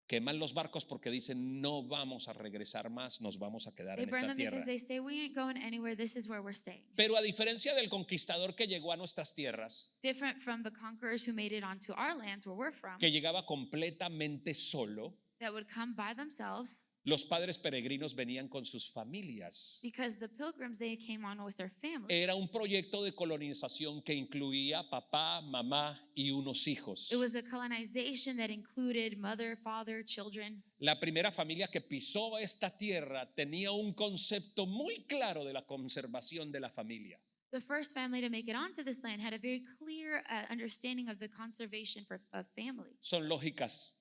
queman los barcos porque dicen, no vamos a regresar más, nos vamos a quedar
They
en
burn
esta
them
tierra.
because they say, we ain't going anywhere, this is where we're staying.
Pero a diferencia del conquistador que llegó a nuestras tierras,
Different from the conquerors who made it onto our lands where we're from,
que llegaba completamente solo,
that would come by themselves,
los padres peregrinos venían con sus familias.
because the pilgrims, they came on with their families.
Era un proyecto de colonización que incluía papá, mamá y unos hijos.
It was a colonization that included mother, father, children.
La primera familia que pisó esta tierra tenía un concepto muy claro de la conservación de la familia.
The first family to make it onto this land had a very clear understanding of the conservation of family.
Son lógicas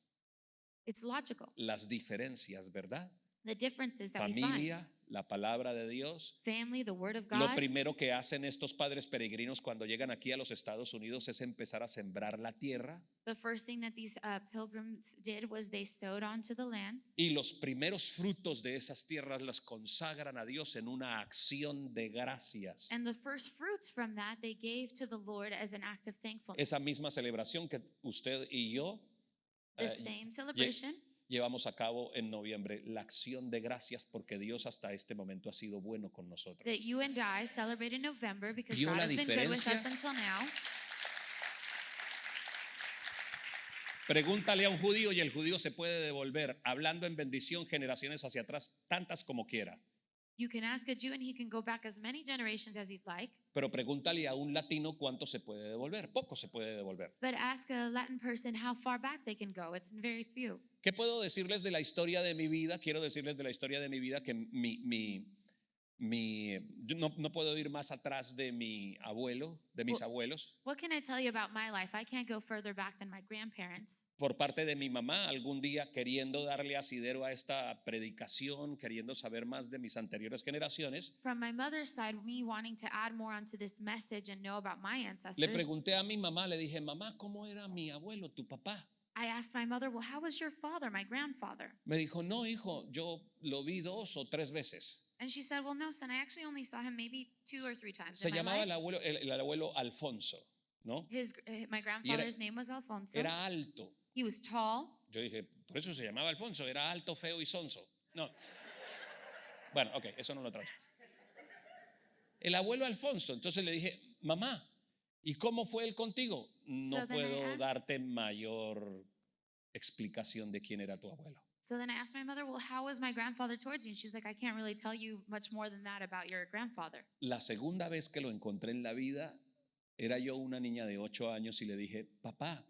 It's logical.
las diferencias, ¿verdad?
The differences that we
Familia,
find.
la palabra de Dios.
Family, the word of
Lo
God.
primero que hacen estos padres peregrinos cuando llegan aquí a los Estados Unidos es empezar a sembrar la tierra.
The first thing that these pilgrims did was they sowed onto the land.
Y los primeros frutos de esas tierras las consagran a Dios en una acción de gracias.
And the first fruits from that they gave to the Lord as an act of thankfulness.
Esa misma celebración que usted y yo
The same celebration
llevamos a cabo en noviembre, la acción de gracias porque Dios hasta este momento ha sido bueno con nosotros.
that you and I celebrate in November because
¿Vio
God
la
has been good with
diferencia?
us until now.
Pregúntale a un judío y el judío se puede devolver hablando en bendición generaciones hacia atrás, tantas como quiera.
You can ask a Jew and he can go back as many generations as he'd like.
Pero pregúntale a un latino cuánto se puede devolver. Poco se puede devolver.
But ask a Latin person how far back they can go. It's very few.
¿Qué puedo decirles de la historia de mi vida? Quiero decirles de la historia de mi vida que yo no puedo ir más atrás de mi abuelo, de mis abuelos.
What can I tell you about my life? I can't go further back than my grandparents.
Por parte de mi mamá, algún día queriendo darle asidero a esta predicación, queriendo saber más de mis anteriores generaciones,
From my mother's side, me wanting to add more onto this message and know about my
le
ancestors,
pregunté a mi mamá, le dije, mamá, ¿cómo era mi abuelo, tu papá?
I asked my mother, well, how was your father, my grandfather?
Me dijo, no, hijo, yo lo vi 2 o 3 veces.
And she said, well, no, son, I actually only saw him maybe 2 or 3 times
Se
in my
llamaba
life.
el abuelo Alfonso, ¿no?
My grandfather's name was Alfonso.
Era alto.
He was tall.
Yo dije, por eso se llamaba Alfonso, era alto, feo y sonso. No. Bueno, ok, eso no lo trajo. El abuelo Alfonso, entonces le dije, mamá, ¿y cómo fue él contigo? No
So then I
puedo
asked-
darte mayor explicación de quién era tu abuelo.
So then I asked my mother, well, how was my grandfather towards you? And she's like, I can't really tell you much more than that about your grandfather.
La segunda vez que lo encontré en la vida, era yo una niña de 8 años y le dije, papá,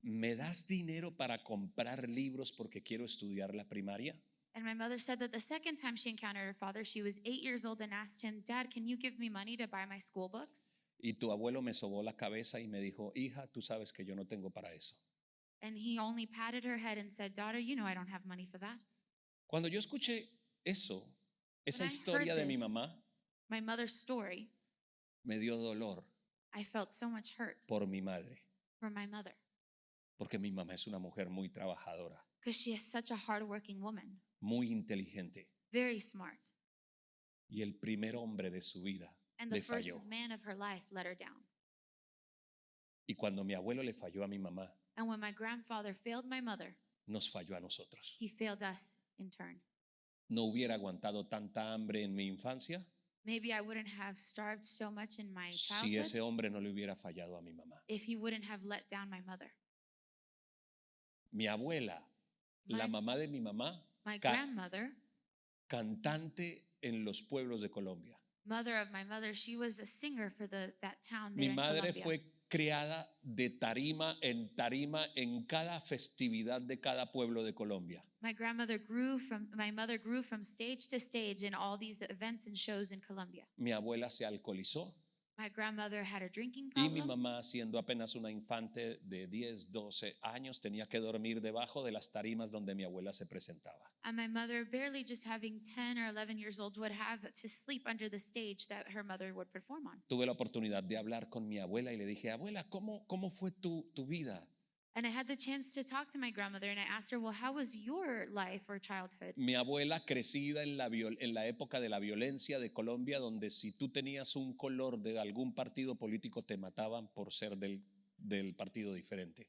¿me das dinero para comprar libros porque quiero estudiar la primaria?
And my mother said that the second time she encountered her father, she was 8 years old and asked him, Dad, can you give me money to buy my school books?
Y tu abuelo me sobó la cabeza y me dijo, hija, tú sabes que yo no tengo para eso.
And he only patted her head and said, Daughter, you know I don't have money for that.
Cuando yo escuché eso, esa
When I
historia
heard
de mi
this,
mamá,
My mother's story,
me dio dolor
I felt so much hurt
por mi madre,
for my mother
porque mi mamá es una mujer muy trabajadora,
because she is such a hardworking woman,
muy inteligente,
very smart.
y el primer hombre de su vida
And the
le
first
falló.
man of her life let her down.
Y cuando mi abuelo le falló a mi mamá,
And when my grandfather failed my mother,
nos falló a nosotros.
he failed us in turn.
No hubiera aguantado tanta hambre en mi infancia
Maybe I wouldn't have starved so much in my
si
childhood
ese hombre no le hubiera fallado a mi mamá.
if he wouldn't have let down my mother.
Mi abuela, la
My-
mamá de mi mamá,
My
Ca-
grandmother,
cantante en los pueblos de Colombia.
mother of my mother, she was a singer for that town
Mi
there in
madre
Colombia.
fue criada de tarima en cada festividad de cada pueblo de Colombia.
My mother grew from stage to stage in all these events and shows in Colombia.
Mi abuela se alcoholizó
My grandmother had a drinking
y mi
problem.
mamá, siendo apenas una infante de 10, 12 años, tenía que dormir debajo de las tarimas donde mi abuela se presentaba.
And my mother, barely just having 10 or 11 years old, would have to sleep under the stage that her mother would perform on.
Tuve la oportunidad de hablar con mi abuela y le dije, abuela, ¿cómo fue tu vida?
And I had the chance to talk to my grandmother and I asked her, well, how was your life or childhood?
Mi abuela, crecida en la época de la violencia de Colombia, donde si tú tenías un color de algún partido político te mataban por ser del partido diferente.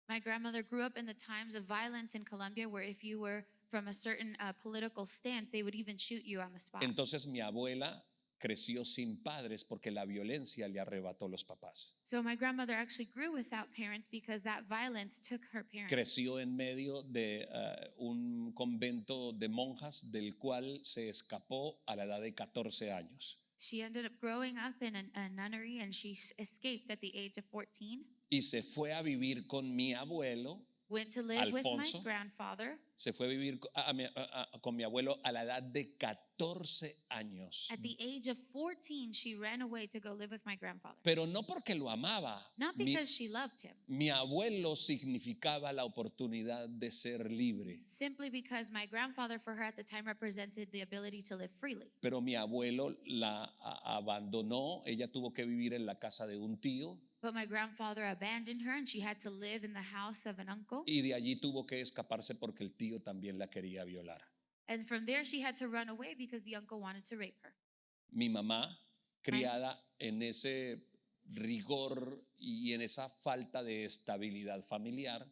My grandmother grew up in the times of violence in Colombia where if you were from a certain political stance, they would even shoot you on the spot.
Entonces mi abuela creció sin padres porque la violencia le arrebató los papás.
So my grandmother actually grew without parents because that violence took her parents.
Creció en medio de un convento de monjas del cual se escapó a la edad de 14 años.
She ended up growing up in a nunnery and she escaped at the age of 14,
Y se fue a vivir con mi abuelo.
went to live with my
Alfonso.
grandfather.
Se fue a vivir con mi abuelo a la edad de 14 años.
At the age of 14, she ran away to go live with my grandfather.
Pero no porque lo amaba.
Not
Mi,
because she loved him,
mi abuelo significaba la oportunidad de ser libre.
simply because my grandfather for her at the time represented the ability to live freely.
Pero mi abuelo la abandonó. Ella tuvo que vivir en la casa de un tío.
But my grandfather abandoned her and she had to live in the house of an uncle.
Y de allí tuvo que escaparse porque el tío también la quería violar.
And from there, she had to run away because the uncle wanted to rape her.
Mi mamá, criada en ese rigor y en esa falta de estabilidad familiar,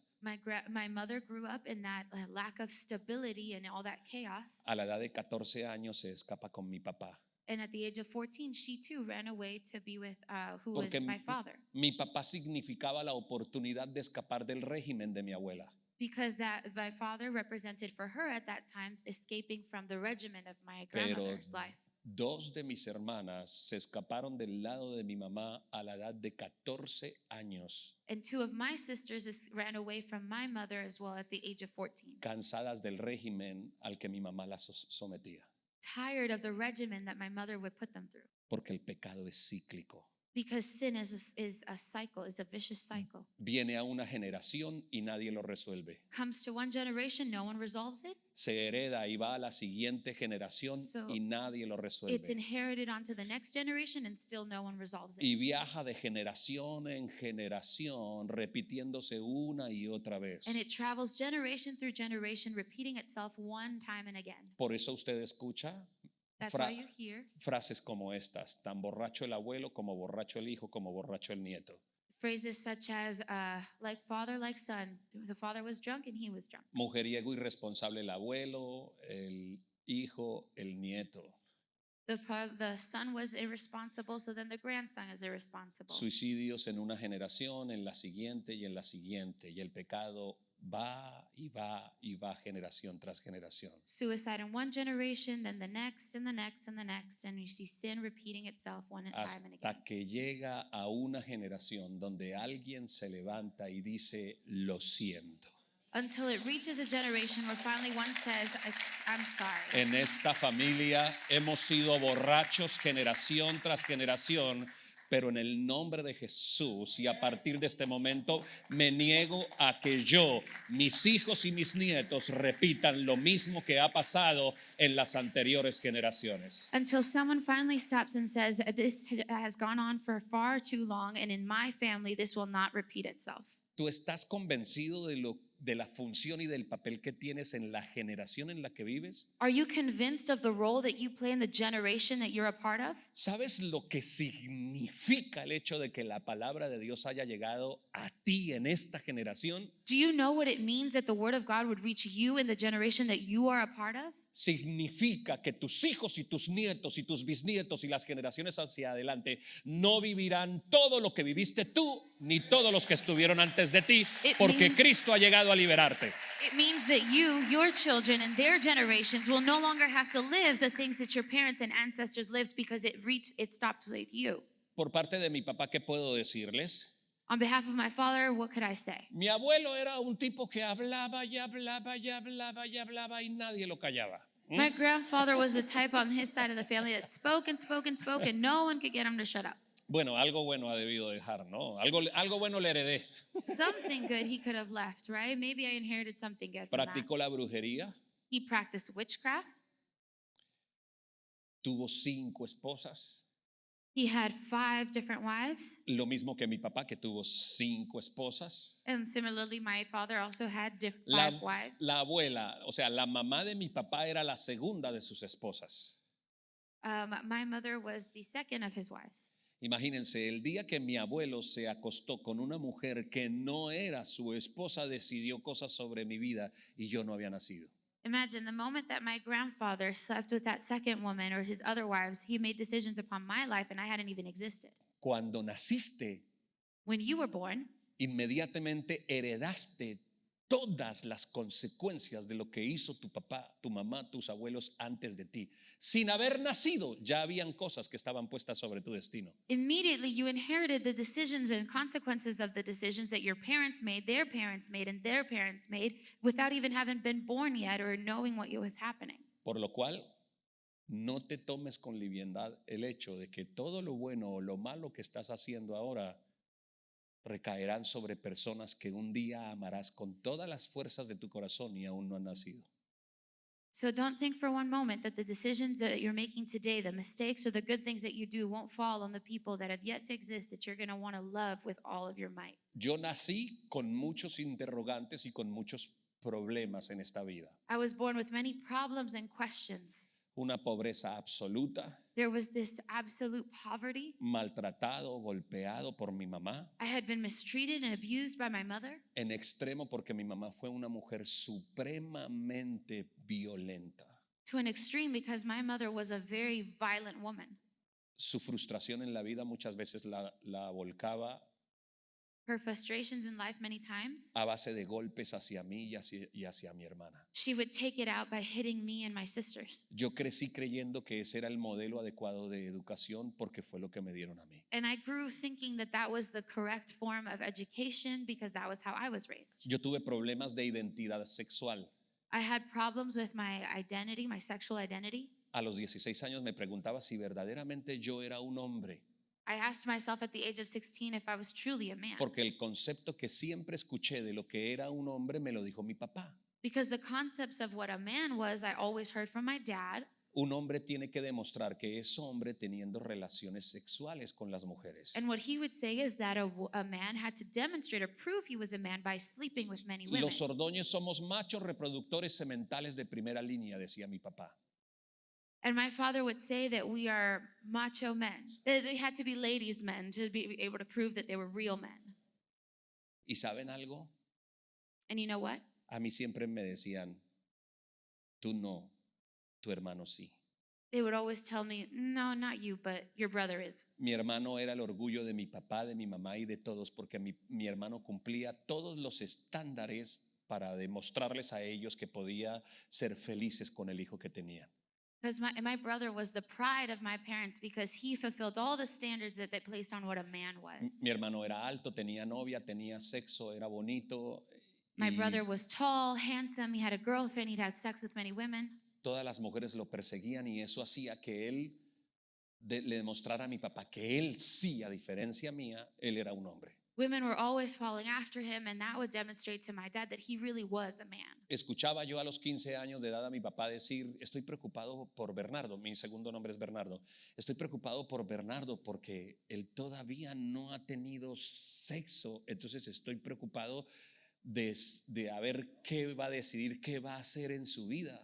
My mother grew up in that lack of stability and all that chaos.
a la edad de 14 años se escapa con mi papá.
And at the age of 14, she too ran away to be with who was
Porque
my father.
mi papá significaba la oportunidad de escapar del régimen de mi abuela.
Because my father represented for her at that time escaping from the regimen of my
Pero
grandmother's life.
dos de mis hermanas se escaparon del lado de mi mamá a la edad de 14 años,
And two of my sisters ran away from my mother as well at the age of 14,
cansadas del régimen al que mi mamá las sometía.
tired of the regimen that my mother would put them through.
Porque el pecado es cíclico.
Because sin is a cycle, is a vicious cycle.
Viene a una generación y nadie lo resuelve.
Comes to one generation, no one resolves it.
Se hereda y va a la siguiente generación
So,
y nadie lo
It's
resuelve.
inherited onto the next generation and still no one resolves it.
Y viaja de generación en generación, repitiéndose una y otra vez.
And it travels generation through generation, repeating itself one time and again.
Por eso usted escucha
That's
Fra-
why you hear
frases como estas: tan borracho el abuelo como borracho el hijo, como borracho el nieto.
phrases such as like father, like son. The father was drunk and he was drunk.
Mujeriego irresponsable el abuelo, el hijo, el nieto.
The son was irresponsible, so then the grandson is irresponsible.
Suicidios en una generación, en la siguiente y en la siguiente. Y el pecado va y va y va generación tras generación.
Suicide in one generation, then the next and the next and the next, and you see sin repeating itself one time and again.
Hasta que llega a una generación donde alguien se levanta y dice, lo siento.
until it reaches a generation where finally one says, I'm sorry.
En esta familia hemos sido borrachos generación tras generación, pero en el nombre de Jesús y a partir de este momento me niego a que yo, mis hijos y mis nietos repitan lo mismo que ha pasado en las anteriores generaciones.
Until someone finally stops and says, this has gone on for far too long, and in my family, this will not repeat itself.
¿Tú estás convencido de la función y del papel que tienes en la generación en la que vives?
Are you convinced of the role that you play in the generation that you're a part of?
¿Sabes lo que significa el hecho de que la palabra de Dios haya llegado a ti en esta generación?
Do you know what it means that the word of God would reach you in the generation that you are a part of?
Significa que tus hijos y tus nietos y tus bisnietos y las generaciones hacia adelante no vivirán todo lo que viviste tú ni todos los que estuvieron antes de ti, porque Cristo ha llegado a liberarte.
It means that you, your children, and their generations will no longer have to live the things that your parents and ancestors lived because it stopped with you.
Por parte de mi papá, ¿qué puedo decirles?
On behalf of my father, what could I say?
Mi abuelo era un tipo que hablaba y hablaba y hablaba y hablaba y nadie lo callaba.
My grandfather was the type on his side of the family that spoke and spoke and spoke, and no one could get him to shut up.
Bueno, algo bueno ha debido dejar, ¿no? Algo bueno le heredé.
Something good he could have left, right? Maybe I inherited something good from that.
Practicó la brujería,
He practiced witchcraft.
tuvo 5 esposas.
He had 5 different wives.
Lo mismo que mi papá, que tuvo 5 esposas.
And similarly, my father also had 5 wives.
La abuela, o sea, la mamá de mi papá era la segunda de sus esposas.
My mother was the second of his wives.
Imagínense, el día que mi abuelo se acostó con una mujer que no era su esposa, decidió cosas sobre mi vida y yo no había nacido.
Imagine the moment that my grandfather slept with that second woman or his other wives, he made decisions upon my life and I hadn't even existed.
Cuando naciste,
When you were born,
inmediatamente heredaste todas las consecuencias de lo que hizo tu papá, tu mamá, tus abuelos antes de ti. Sin haber nacido, ya habían cosas que estaban puestas sobre tu destino.
immediately you inherited the decisions and consequences of the decisions that your parents made, their parents made, and their parents made without even having been born yet or knowing what was happening.
Por lo cual, no te tomes con liviandad el hecho de que todo lo bueno o lo malo que estás haciendo ahora recaerán sobre personas que un día amarás con todas las fuerzas de tu corazón y aún no han nacido.
So don't think for one moment that the decisions that you're making today, the mistakes or the good things that you do won't fall on the people that have yet to exist that you're going to want to love with all of your might.
Yo nací con muchos interrogantes y con muchos problemas en esta vida.
I was born with many problems and questions.
Una pobreza absoluta,
There was this absolute poverty.
maltratado, golpeado por mi mamá,
I had been mistreated and abused by my mother
en extremo porque mi mamá fue una mujer supremamente violenta.
to an extreme because my mother was a very violent woman.
Su frustración en la vida muchas veces la volcaba
Her frustrations in life many times,
a base de golpes hacia mí y hacia mi hermana.
she would take it out by hitting me and my sisters.
Yo crecí creyendo que ese era el modelo adecuado de educación porque fue lo que me dieron a mí.
And I grew thinking that that was the correct form of education because that was how I was raised.
Yo tuve problemas de identidad sexual.
I had problems with my identity, my sexual identity.
A los 16 años me preguntaba si verdaderamente yo era un hombre,
I asked myself at the age of 16 if I was truly a man.
porque el concepto que siempre escuché de lo que era un hombre me lo dijo mi papá.
Because the concepts of what a man was, I always heard from my dad.
Un hombre tiene que demostrar que es hombre teniendo relaciones sexuales con las mujeres.
And what he would say is that a man had to demonstrate or prove he was a man by sleeping with many women.
Los Ordóñez somos machos reproductores sementales de primera línea, decía mi papá.
And my father would say that we are macho men. That they had to be ladies' men to be able to prove that they were real men.
¿Y saben algo?
And you know what?
A mí siempre me decían, tú no, tu hermano sí.
They would always tell me, no, not you, but your brother is.
Mi hermano era el orgullo de mi papá, de mi mamá y de todos, porque mi hermano cumplía todos los estándares para demostrarles a ellos que podía ser felices con el hijo que tenían.
Because my brother was the pride of my parents because he fulfilled all the standards that they placed on what a man was.
Mi hermano era alto, tenía novia, tenía sexo, era bonito
My
Y
brother was tall, handsome, he had a girlfriend, he'd had sex with many women.
todas las mujeres lo perseguían y eso hacía que él le demostrara a mi papá que él sí, a diferencia mía, él era un hombre.
Women were always following after him, and that would demonstrate to my dad that he really was a man.
Escuchaba yo a los 15 años de edad a mi papá decir, estoy preocupado por Bernardo, mi segundo nombre es Bernardo, estoy preocupado por Bernardo porque él todavía no ha tenido sexo, entonces estoy preocupado de a ver qué va a decidir, qué va a hacer en su vida.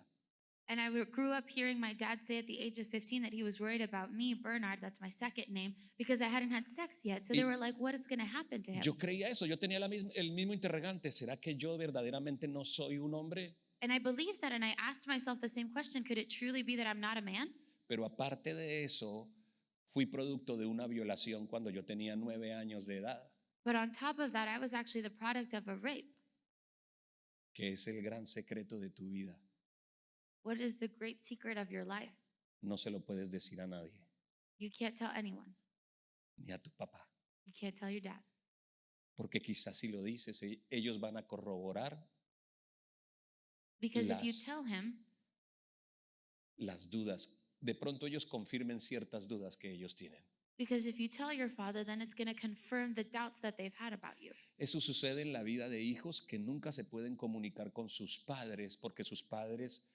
And I grew up hearing my dad say at the age of 15 that he was worried about me, Bernard, that's my second name, because I hadn't had sex yet. So they were like, what is going to happen to him?
Yo creía eso, yo tenía el mismo interrogante, ¿será que yo verdaderamente no soy un hombre?
And I believed that, and I asked myself the same question, could it truly be that I'm not a man?
Pero aparte de eso, fui producto de una violación cuando yo tenía 9 años de edad,
But on top of that, I was actually the product of a rape.
que es el gran secreto de tu vida.
What is the great secret of your life?
No se lo puedes decir a nadie,
You can't tell anyone.
ni a tu papá,
You can't tell your dad.
porque quizás si lo dices, ellos van a corroborar
Because if you
Las-
tell him,
las dudas. De pronto ellos confirmen ciertas dudas que ellos tienen.
because if you tell your father, then it's going to confirm the doubts that they've had about you.
Eso sucede en la vida de hijos que nunca se pueden comunicar con sus padres porque sus padres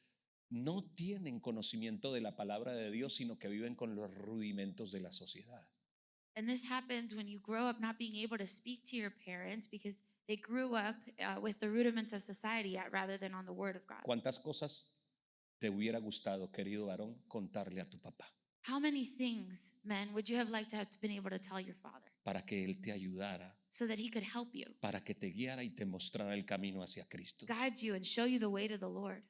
no tienen conocimiento de la palabra de Dios, sino que viven con los rudimentos de la sociedad.
And this happens when you grow up not being able to speak to your parents because they grew up with the rudiments of society rather than on the word of God.
¿Cuántas cosas te hubiera gustado, querido varón, contarle a tu papá
How many things, men, would you have liked to have been able to tell your father
para que él te ayudara,
so that he could help you,
para que te guiara y te mostrara el camino hacia Cristo?
guide you, and show you the way to the Lord?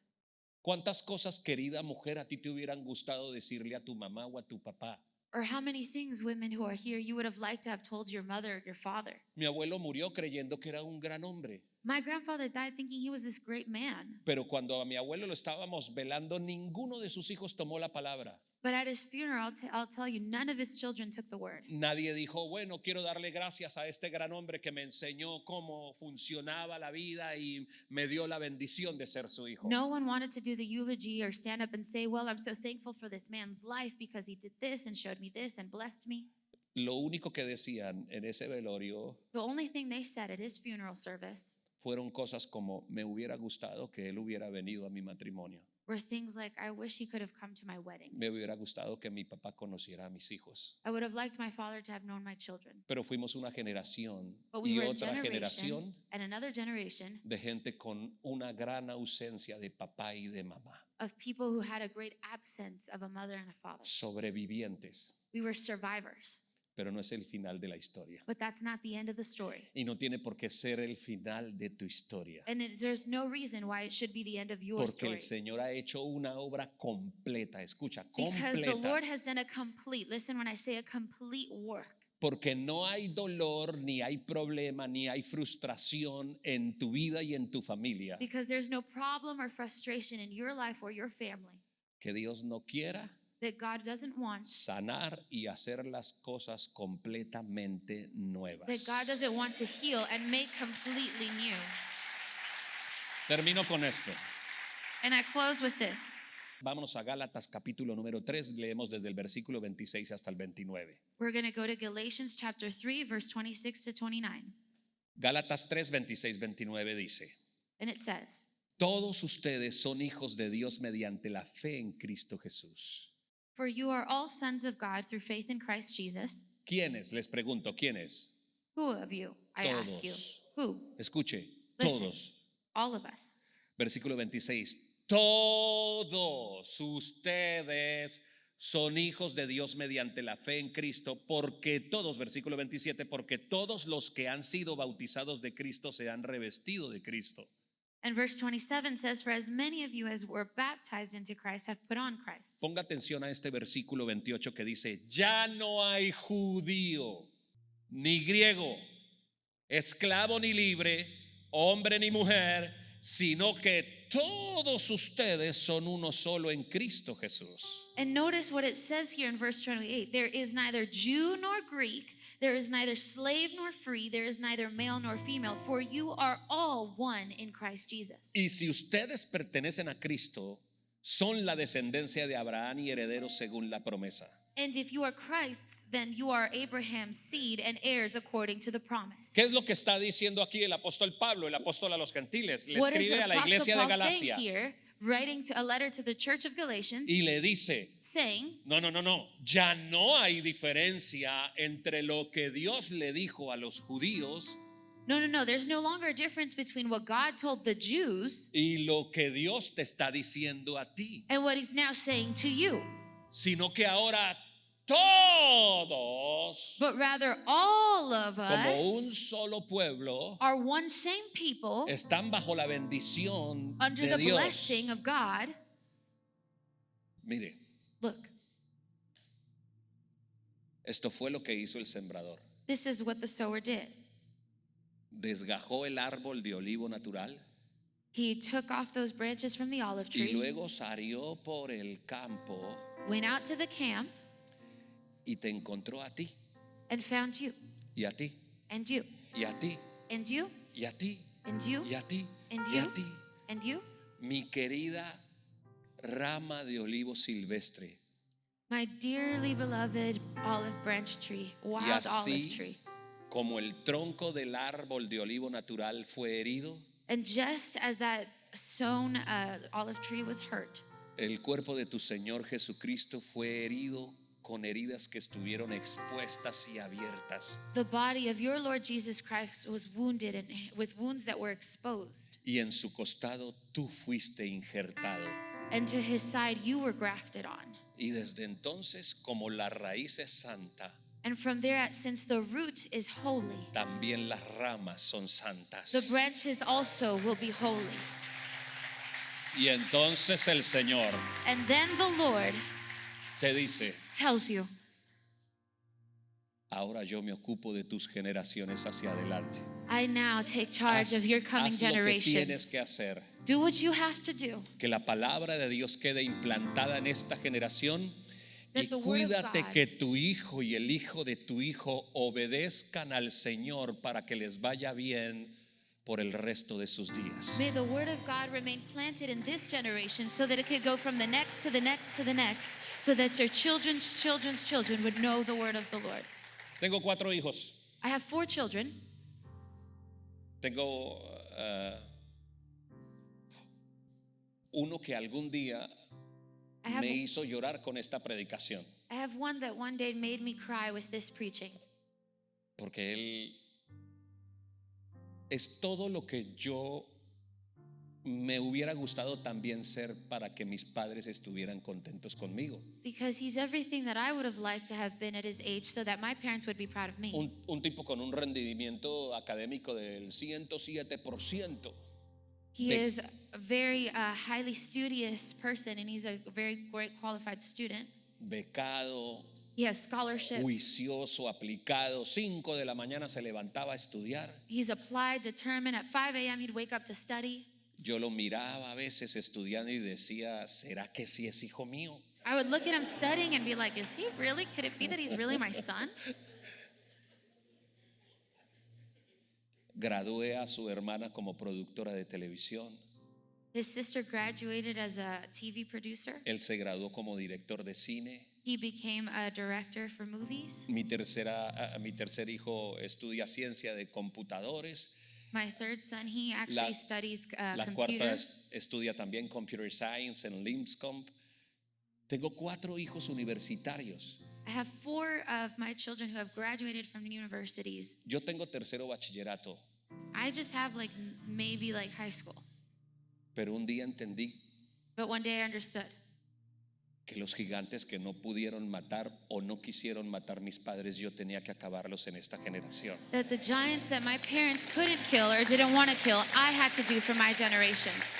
¿Cuántas cosas, querida mujer, a ti te hubieran gustado decirle a tu mamá o a tu papá?
Or how many things, women who are here, you would have liked to have told your mother or your father?
Mi abuelo murió creyendo que era un gran hombre.
My grandfather died thinking he was this great man.
Pero cuando a mi abuelo lo estábamos velando, ninguno de sus hijos tomó la palabra.
But at his funeral, I'll tell you, none of his children took the word.
Nadie dijo, bueno, quiero darle gracias a este gran hombre que me enseñó cómo funcionaba la vida y me dio la bendición de ser su hijo.
No one wanted to do the eulogy or stand up and say, well, I'm so thankful for this man's life because he did this and showed me this and blessed me.
Lo único que decían en ese velorio
The only thing they said at his funeral service
fueron cosas como, me hubiera gustado que él hubiera venido a mi matrimonio.
were things like, I wish he could have come to my wedding.
Me hubiera gustado que mi papá conociera a mis hijos.
I would have liked my father to have known my children.
Pero fuimos una generación
But we
y
were a
otra
generation
generación
and another generation
de gente con una gran ausencia de papá y de mamá,
of people who had a great absence of a mother and a father.
sobrevivientes,
We were survivors,
pero no es el final de la historia.
but that's not the end of the story.
Y no tiene por qué ser el final de tu historia,
And there's no reason why it should be the end of your
porque
story.
el Señor ha hecho una obra completa, escucha,
Because the Lord
completa,
has done a complete, listen when I say a complete work.
porque no hay dolor, ni hay problema, ni hay frustración en tu vida y en tu familia
Because there's no problem or frustration in your life or your family
que Dios no quiera
that God doesn't want,
sanar y hacer las cosas completamente nuevas.
that God doesn't want to heal and make completely new.
Termino con esto.
And I close with this.
Vámonos a Gálatas capítulo número 3, leemos desde el versículo 26 hasta el 29.
We're going to go to Galatians chapter 3, verse 26 to 29.
Gálatas 3, 26, 29 dice,
And it says,
todos ustedes son hijos de Dios mediante la fe en Cristo Jesús.
For you are all sons of God through faith in Christ Jesus.
¿Quiénes? Les pregunto, ¿quiénes?
Who of you? I ask you.
Todos.
Who?
Escuche,
Listen.
todos.
All of us.
Versículo 26, todos ustedes son hijos de Dios mediante la fe en Cristo, porque todos, versículo 27, porque todos los que han sido bautizados de Cristo se han revestido de Cristo.
And verse 27 says, For as many of you as were baptized into Christ have put on Christ.
Ponga atención a este versículo 28 que dice, ya no hay judío, ni griego, esclavo ni libre, hombre ni mujer, sino que todos ustedes son uno solo en Cristo Jesús.
And notice what it says here in verse 28. There is neither Jew nor Greek, there is neither slave nor free, there is neither male nor female, for you are all one in Christ Jesus.
Y si ustedes pertenecen a Cristo, son la descendencia de Abraham y herederos según la promesa.
And if you are Christ's, then you are Abraham's seed and heirs according to the promise.
¿Qué es lo que está diciendo aquí el apóstol Pablo, el apóstol a los gentiles? Le
What is
escribe
the
a la
Apostle
iglesia de
Paul saying
Galacia
here, writing to a letter to the church of Galatians,
y le dice:
saying,
no, ya no hay diferencia entre lo que Dios le dijo a los judíos
no, there's no longer a difference between what God told the Jews
y lo que Dios te está diciendo a ti,
and what he's now saying to you,
sino que ahora todos,
but rather all of
como
us
un solo pueblo,
are one same people
están bajo la bendición
under
de
the
Dios.
blessing of God.
Mire,
Look,
esto fue lo que hizo el sembrador.
this is what the sower did.
Desgajó el árbol de olivo natural
He took off those branches from the olive
y
tree,
luego salió por el campo
went out to the camp,
y te encontró a ti,
and found you,
y a ti,
and you,
y a ti,
and you,
y a ti,
and you,
y a ti,
and
y a
you,
ti,
and you.
mi querida rama de olivo silvestre.
My dearly beloved olive branch tree,
Y
wild olive
así
tree.
como el tronco del árbol de olivo natural fue herido,
And just as that sown olive tree was hurt,
el cuerpo de tu Señor Jesucristo fue herido con heridas que estuvieron expuestas y abiertas.
the body of your Lord Jesus Christ was wounded and with wounds that were exposed.
Y en su costado tú fuiste injertado.
And to his side you were grafted on.
Y desde entonces, como la raíz es santa,
And from there, since the root is holy,
también las ramas son santas.
the branches also will be holy.
Y entonces el Señor
And then the Lord
te dice:
tells you,
ahora yo me ocupo de tus generaciones hacia adelante.
I now take charge of your coming
haz lo que tienes
generations.
que hacer.
Do what you have to do.
Que la palabra de Dios quede implantada en esta generación. Y
That the word of
cuídate
God-
que tu hijo y el hijo de tu hijo obedezcan al Señor para que les vaya bien por el resto de sus días.
May the word of God remain planted in this generation so that it could go from the next to the next to the next, so that your children's children's children would know the word of the Lord.
Tengo 4 hijos.
I have 4 children.
Tengo uno que algún día
I have,
me hizo llorar con esta predicación,
I have one that one day made me cry with this preaching.
porque él es todo lo que yo me hubiera gustado también ser para que mis padres estuvieran contentos conmigo.
Because he's everything that I would have liked to have been at his age so that my parents would be proud of me.
Un tipo con un rendimiento académico del 107%.
He
de-
is a very highly studious person, and he's a very great qualified student.
Becado,
He has scholarships.
juicioso, aplicado. 5 de la mañana se levantaba a estudiar.
He's applied, determined. At 5 a.m. he'd wake up to study.
Yo lo miraba a veces estudiando y decía: ¿será que sí es hijo mío?
I would look at him studying and be like, is he really? Could it be that he's really my son?
Gradué a su hermana como productora de televisión.
His sister graduated as a TV producer.
Él se graduó como director de cine.
He became a director for movies.
Mi tercer hijo estudia ciencia de computadores.
My third son, he actually studies
La cuarta
computers.
estudia también Computer Science en Lipscomb. Tengo 4 hijos universitarios.
I have 4 of my children who have graduated from universities.
Yo tengo tercero bachillerato,
I just have maybe high school.
pero un día entendí
But one day I understood
que los gigantes que no pudieron matar o no quisieron matar mis padres, yo tenía que acabarlos en esta generación.
that the giants that my parents couldn't kill or didn't want to kill, I had to do for my generations.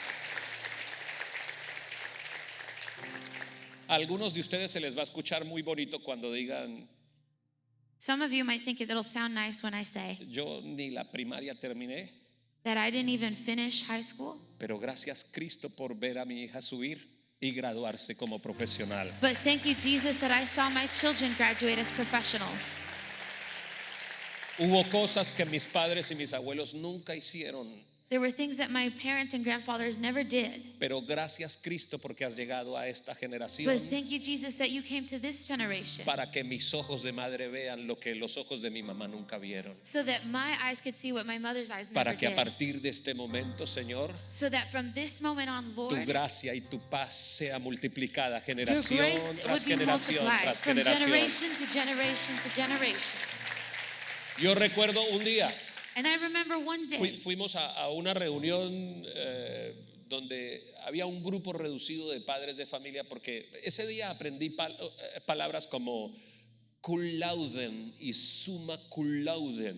A algunos de ustedes se les va a escuchar muy bonito cuando digan:
Some of you might think it'll sound nice when I say,
yo ni la primaria terminé,
that I didn't even finish high school.
Pero gracias Cristo por ver a mi hija subir y graduarse como profesional.
But thank you, Jesus, that I saw my children graduate as professionals.
Hubo cosas que mis padres y mis abuelos nunca hicieron.
There were things that my parents and grandfathers never did.
Pero gracias Cristo porque has llegado a esta generación
But thank you, Jesus, that you came to this generation
para que mis ojos de madre vean lo que los ojos de mi mamá nunca vieron.
so that my eyes could see what my mother's eyes never
Para que a
did.
partir de este momento, Señor,
So that from this moment on,
tu
Lord,
gracia y tu paz sea multiplicada
your
generación
grace
tras
would be
generación
multiplied
tras
from
generación.
generation to generation to generation.
Yo recuerdo un día,
And I remember one day,
fuimos a una reunión donde había un grupo reducido de padres de familia, porque ese día aprendí palabras como cum laude y summa cum laude.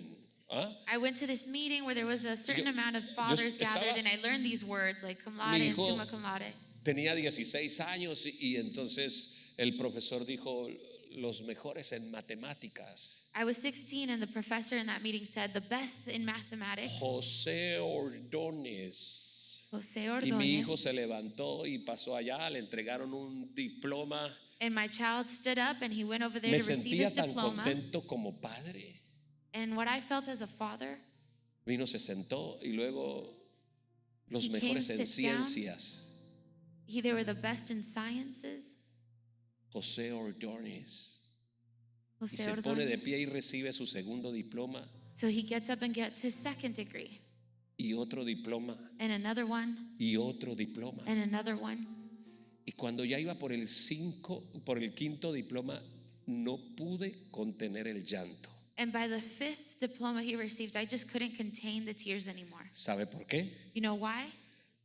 ¿Ah?
I went to this meeting where there was a certain amount of fathers gathered, and I learned these words like cum laude
Mi
and
hijo
summa cum laude.
Tenía 16 años y entonces el profesor dijo los mejores en matemáticas.
I was 16, and the professor in that meeting said the best in mathematics,
José Ordóñez.
José
Y mi hijo
Ordóñez.
se levantó y pasó allá, le entregaron un diploma.
And my child stood up and he went over there
Me
to receive
sentía
his
tan
diploma.
contento como padre.
And what I felt as a father,
Vino, se sentó y luego los
He came,
mejores en
sit down.
ciencias.
they were the best in sciences.
José Ordóñez. Y
José
se pone de
Ordóñez.
pie y recibe su segundo diploma
So he gets up and gets his second degree,
y otro diploma
and another one,
y otro diploma.
and another one.
Y cuando ya iba por el quinto diploma, no pude contener el llanto.
And by the fifth diploma he received, I just couldn't contain the tears anymore.
¿Sabe por qué?
You know why?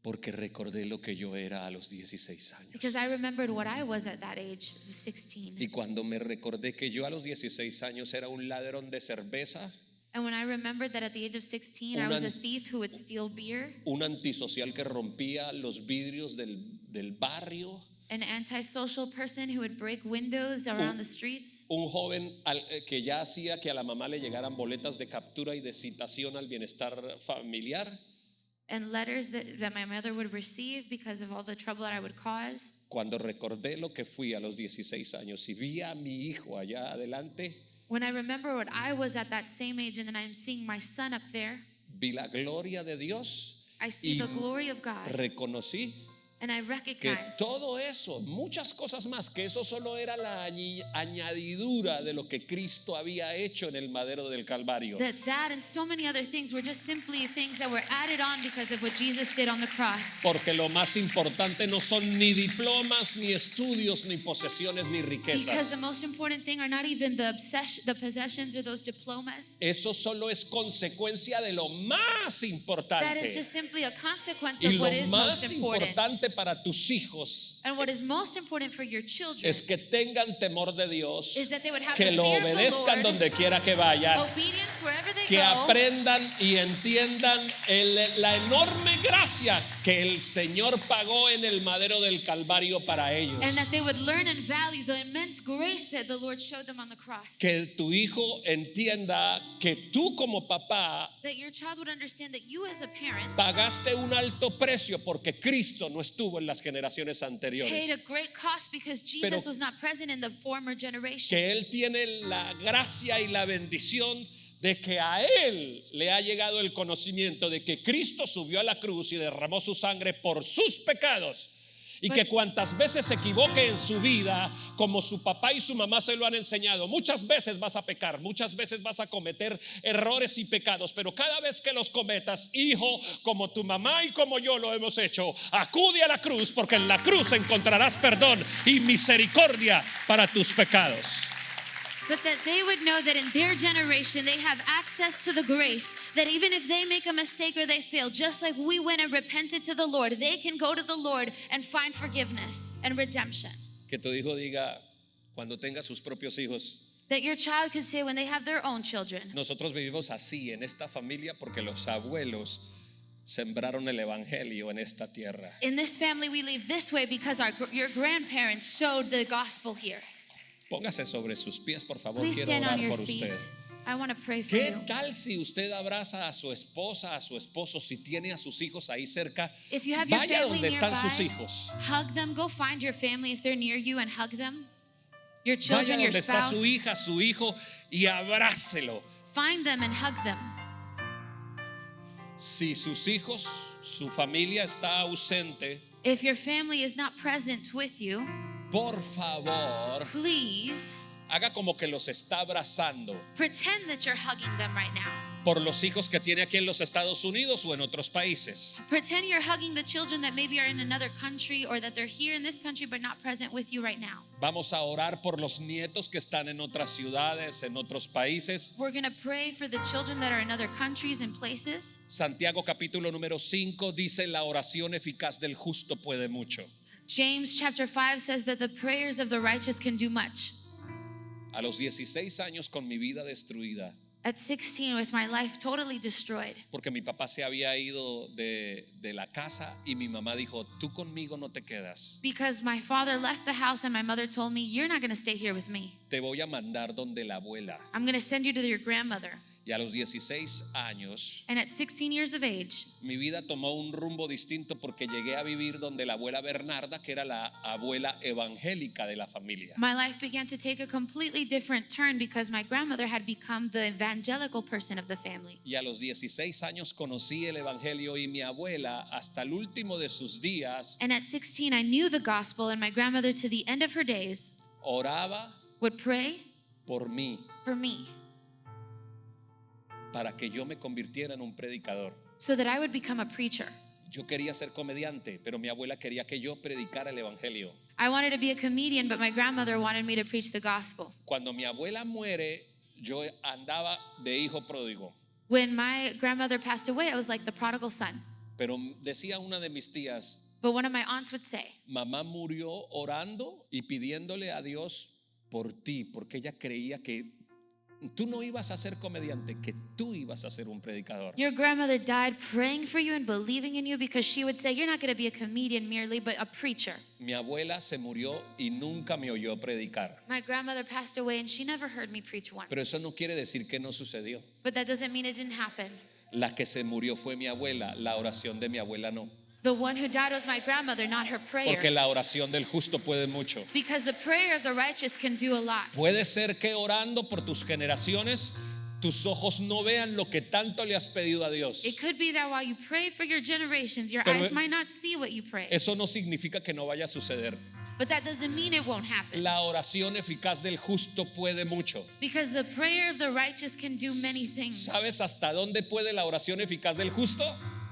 Porque recordé lo que yo era a los 16 años.
Because I remembered what I was at that age, 16.
Y cuando me recordé que yo a los 16 años era un ladrón de cerveza,
And when I remembered that at the age of 16, I
Un
was a
an-
thief who would steal beer,
un antisocial que rompía los vidrios del barrio,
an antisocial person who would break windows around the streets,
un joven que ya hacía que a la mamá le llegaran boletas de captura y de citación al bienestar familiar.
and letters that my mother would receive because of all the trouble that I would cause.
Cuando recordé lo que fui a los 16 años y vi a mi hijo allá adelante,
When I remember what I was at that same age, and then I'm seeing my son up there,
vi la gloria de Dios
I see
y
the glory of God,
reconocí
and I
que
recognized
todo eso, muchas cosas más, que eso solo era la añadidura de lo que Cristo había hecho en el madero del Calvario.
that and so many other things were just simply things that were added on because of what Jesus did on the cross.
Porque lo más importante no son ni diplomas, ni estudios, ni posesiones, ni
Because the
riquezas.
most important thing are not even the possessions or those diplomas.
Eso solo es consecuencia de lo más
That is
importante.
just simply a consequence
Y
of
lo
what is
más
most important.
importante para tus hijos
And what is most important for your children
es que tengan temor de Dios,
is that they would have
que
the
lo
fear of the
obedezcan
Lord,
donde quiera que vayan,
obedience wherever they
que
go,
aprendan y entiendan la enorme gracia que el Señor pagó en el madero del Calvario para ellos.
and that they would learn and value the immense grace that the Lord showed them on the cross.
Que tu hijo entienda que tú como papá
That your child would understand that you as a parent
pagaste un alto precio porque Cristo no estuvo en las generaciones
paid a
anteriores.
great cost because Jesus
Pero
was not present in the former generation.
Que Él tiene la gracia y la bendición de que a Él le ha llegado el conocimiento de que Cristo subió a la cruz y derramó su sangre por sus pecados. Y que cuantas veces se equivoque en su vida, como su papá y su mamá se lo han enseñado, muchas veces vas a pecar, muchas veces vas a cometer errores y pecados, pero cada vez que los cometas, hijo, como tu mamá y como yo lo hemos hecho, acude a la cruz, porque en la cruz encontrarás perdón y misericordia para tus pecados.
But that they would know that in their generation they have access to the grace, that even if they make a mistake or they fail, just like we went and repented to the Lord, they can go to the Lord and find forgiveness and redemption.
Que tu hijo diga, cuando tenga sus propios hijos,
That your child can say when they have their own children,
nosotros vivimos así en esta familia porque los abuelos sembraron el evangelio en esta tierra.
in this family we live this way because your grandparents showed the gospel here.
Póngase sobre sus pies, por favor.
Please
Quiero
stand on
orar
your
por
feet.
usted.
I want to pray for
¿Qué
you.
tal si usted abraza a su esposa, a su esposo, si tiene a sus hijos ahí cerca?
If you have your
Vaya
family
donde están sus
nearby,
hijos.
hug them. Go find your family if they're near you and hug them. Your
Vaya
children, your
donde está
spouse.
su hija, su hijo y abrácelo.
Find them and hug them.
Si sus hijos, su familia está ausente,
If your family is not present with you,
por favor,
please
haga como que los está abrazando.
pretend that you're hugging them right now.
Por los hijos que tiene aquí en los Estados Unidos o en otros países.
Pretend you're hugging the children that maybe are in another country or that they're here in this country but not present with you right now.
Vamos a orar por los nietos que están en otras ciudades, en otros países.
We're going to pray for the children that are in other countries and places.
Santiago capítulo número 5 dice: la oración eficaz del justo puede mucho.
James chapter 5 says that the prayers of the righteous can do much.
A los 16 años, con mi vida destruida,
At 16, with my life totally destroyed,
porque mi papá se había ido de la casa y mi mamá dijo: tú conmigo no te quedas,
because my father left the house and my mother told me, you're not going to stay here with me.
te voy a mandar donde la abuela.
I'm going to send you to your grandmother.
Y a los 16 años
And at 16 years of age,
mi vida tomó un rumbo distinto, porque llegué a vivir donde la abuela Bernarda, que era la abuela evangélica de la familia.
my life began to take a completely different turn because my grandmother had become the evangelical person of the family.
Y a los 16 años conocí el evangelio, y mi abuela, hasta el último de sus días,
And at 16, I knew the gospel, and my grandmother, to the end of her days,
oraba
would pray
por mí
for me
para que yo me convirtiera en un predicador.
so that I would become a preacher.
Yo quería ser comediante, pero mi abuela quería que yo predicara el evangelio.
I wanted to be a comedian, but my grandmother wanted me to preach the gospel.
Cuando mi abuela muere, yo andaba de hijo pródigo.
When my grandmother passed away, I was like the prodigal son.
Pero decía una de mis tías:
But one of my aunts would say,
mamá murió orando y pidiéndole a Dios por ti, porque ella creía que tú no ibas a ser comediante, que tú ibas a ser un predicador.
your grandmother died praying for you and believing in you because she would say, you're not going to be a comedian merely, but a preacher.
Mi abuela se murió y nunca me oyó predicar.
My grandmother passed away and she never heard me preach once.
Pero eso no quiere decir que no sucedió.
But that doesn't mean it didn't happen.
La que se murió fue mi abuela, la oración de mi abuela no.
The one who died was my grandmother, not her
Porque
prayer.
la oración del justo puede mucho.
Because the prayer of the righteous can do a lot.
Puede ser que orando por tus generaciones, tus ojos no vean lo que tanto le has pedido a Dios.
It could be that while you pray for your generations, your
Pero
eyes might not see what you pray.
Eso no significa que no vaya a suceder.
But that doesn't mean it won't happen.
La oración eficaz del justo puede mucho.
Because the prayer of the righteous can do many things.
¿Sabes hasta dónde puede la oración eficaz del justo?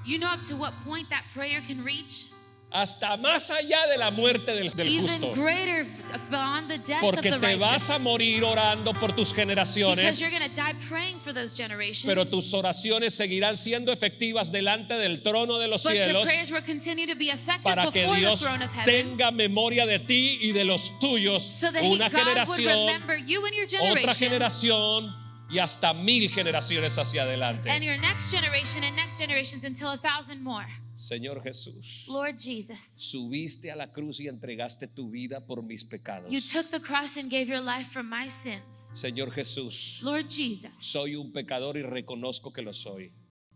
You know up to what point that prayer can reach?
Hasta más allá de la muerte del
Even
justo.
greater beyond the death
Porque
of the
te vas
righteous.
a morir orando por tus
Because
generaciones,
you're going to die praying for those generations.
pero tus oraciones seguirán siendo efectivas delante del trono de los
But your
cielos,
prayers will continue to be effective
para que
before the
Dios
throne of heaven.
tenga memoria de ti y de los tuyos.
So that
Una
God would
generación,
remember you and your
otra
generations.
generación y hasta 1000 generaciones hacia adelante.
And your next generation and next generations until 1,000 more.
Señor Jesús,
Lord Jesus,
subiste a la cruz y entregaste tu vida por mis pecados.
you took the cross and gave your life for my sins.
Señor Jesús,
Lord Jesus,
soy un pecador y reconozco que lo soy,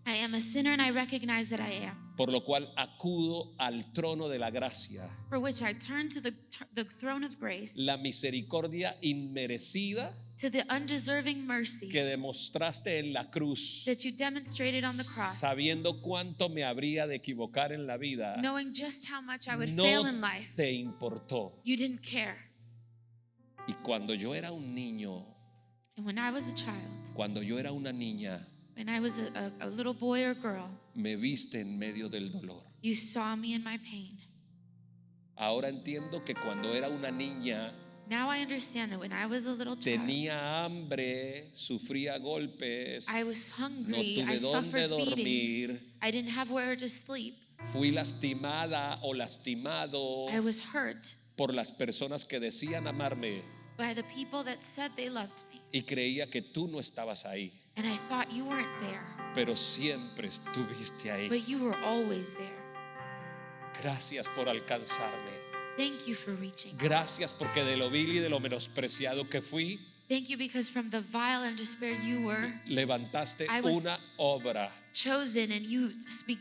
I am a sinner and I recognize that I am.
por lo cual acudo al trono de la gracia,
For which I turn to the throne of grace,
la misericordia inmerecida
to the undeserving mercy
que demostraste en la cruz,
that you demonstrated on the cross,
sabiendo cuánto me habría de equivocar en la vida.
knowing just how much I would fail in
No
life.
te importó.
You didn't care.
Y cuando yo era un niño,
And when I was a child,
cuando yo era una niña,
when I was a little boy or girl,
me viste en medio del dolor.
you saw me in my pain.
Ahora entiendo que cuando era una niña
Now I understand that when I was a little child,
tenía hambre, sufría golpes,
I was hungry,
no tuve
I
dónde
suffered
dormir.
beatings, I didn't have where to sleep,
fui lastimada o lastimado
I was hurt
por las personas que decían amarme,
by the people that said they loved me.
y creía que tú no estabas ahí,
And I thought you weren't there,
pero siempre estuviste ahí.
but you were always there.
Gracias por alcanzarme.
Thank you for reaching.
Gracias porque de lo vil y de lo menospreciado que fui,
Thank you because from the vile and despair you were
levantaste
I was
una obra
chosen and you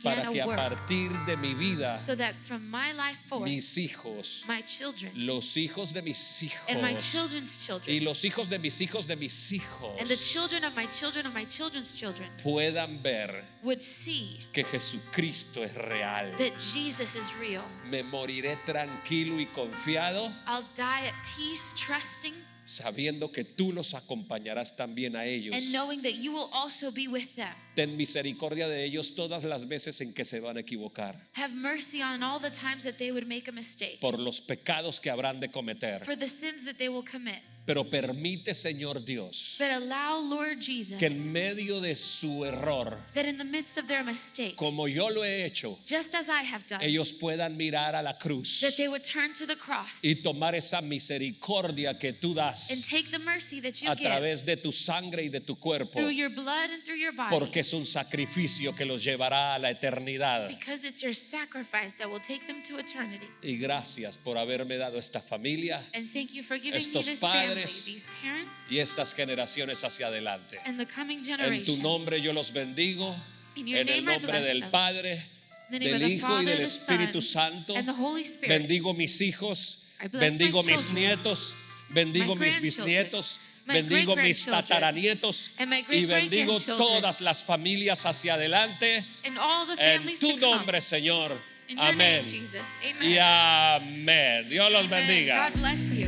para
began
que
a
a
work
partir de mi vida,
so that from my life forth,
mis hijos,
my children
los hijos de mis
and my
hijos
children's
y
children
los hijos de mis hijos de mis
and the
hijos
children of my children of my children's children
puedan ver
would see
que Jesucristo es real.
that Jesus is real.
Me moriré tranquilo y confiado,
I'll die at peace, trusting
sabiendo que tú los acompañarás también a ellos.
and knowing that you will also be with them.
Ten misericordia de ellos todas las veces en que se van a equivocar,
Have mercy on all the times that they would make a mistake,
por los pecados que habrán de cometer.
for the sins that they will commit.
Pero permite, Señor Dios,
But allow, Lord Jesus,
que en medio de su error,
that in the midst of their mistake,
como yo lo he hecho,
just as I have done,
ellos puedan mirar a la cruz
that they would turn to the cross
y tomar esa misericordia que tú
and
das
take the mercy that you
a
give
través de tu sangre y de tu cuerpo,
through your blood and through your body,
porque es un sacrificio que los llevará a la eternidad.
because it's your sacrifice that will take them to eternity.
Y gracias por haberme dado esta familia
And thank you for giving me
estos
this
padres
family, these parents,
y estas generaciones hacia adelante.
and the coming
En
generations.
tu nombre yo los bendigo,
In your
en el
name I
nombre
bless
del
them.
Padre,
In the name of
del
the
Hijo y
Father,
del
the
Espíritu
Son,
Santo.
and the Holy Spirit.
Bendigo mis hijos,
I bless
bendigo
my
mis
children,
nietos, bendigo
my
mis
grandchildren,
bisnietos,
my
bendigo mis
great-grandchildren,
tataranietos
and my
y bendigo
great-great-grandchildren,
todas las familias hacia adelante.
and all the
En
families
tu
to come.
nombre, Señor.
In your name,
Amén.
Jesus. Amen.
Y amén. Dios los
Amen.
bendiga.
God bless you.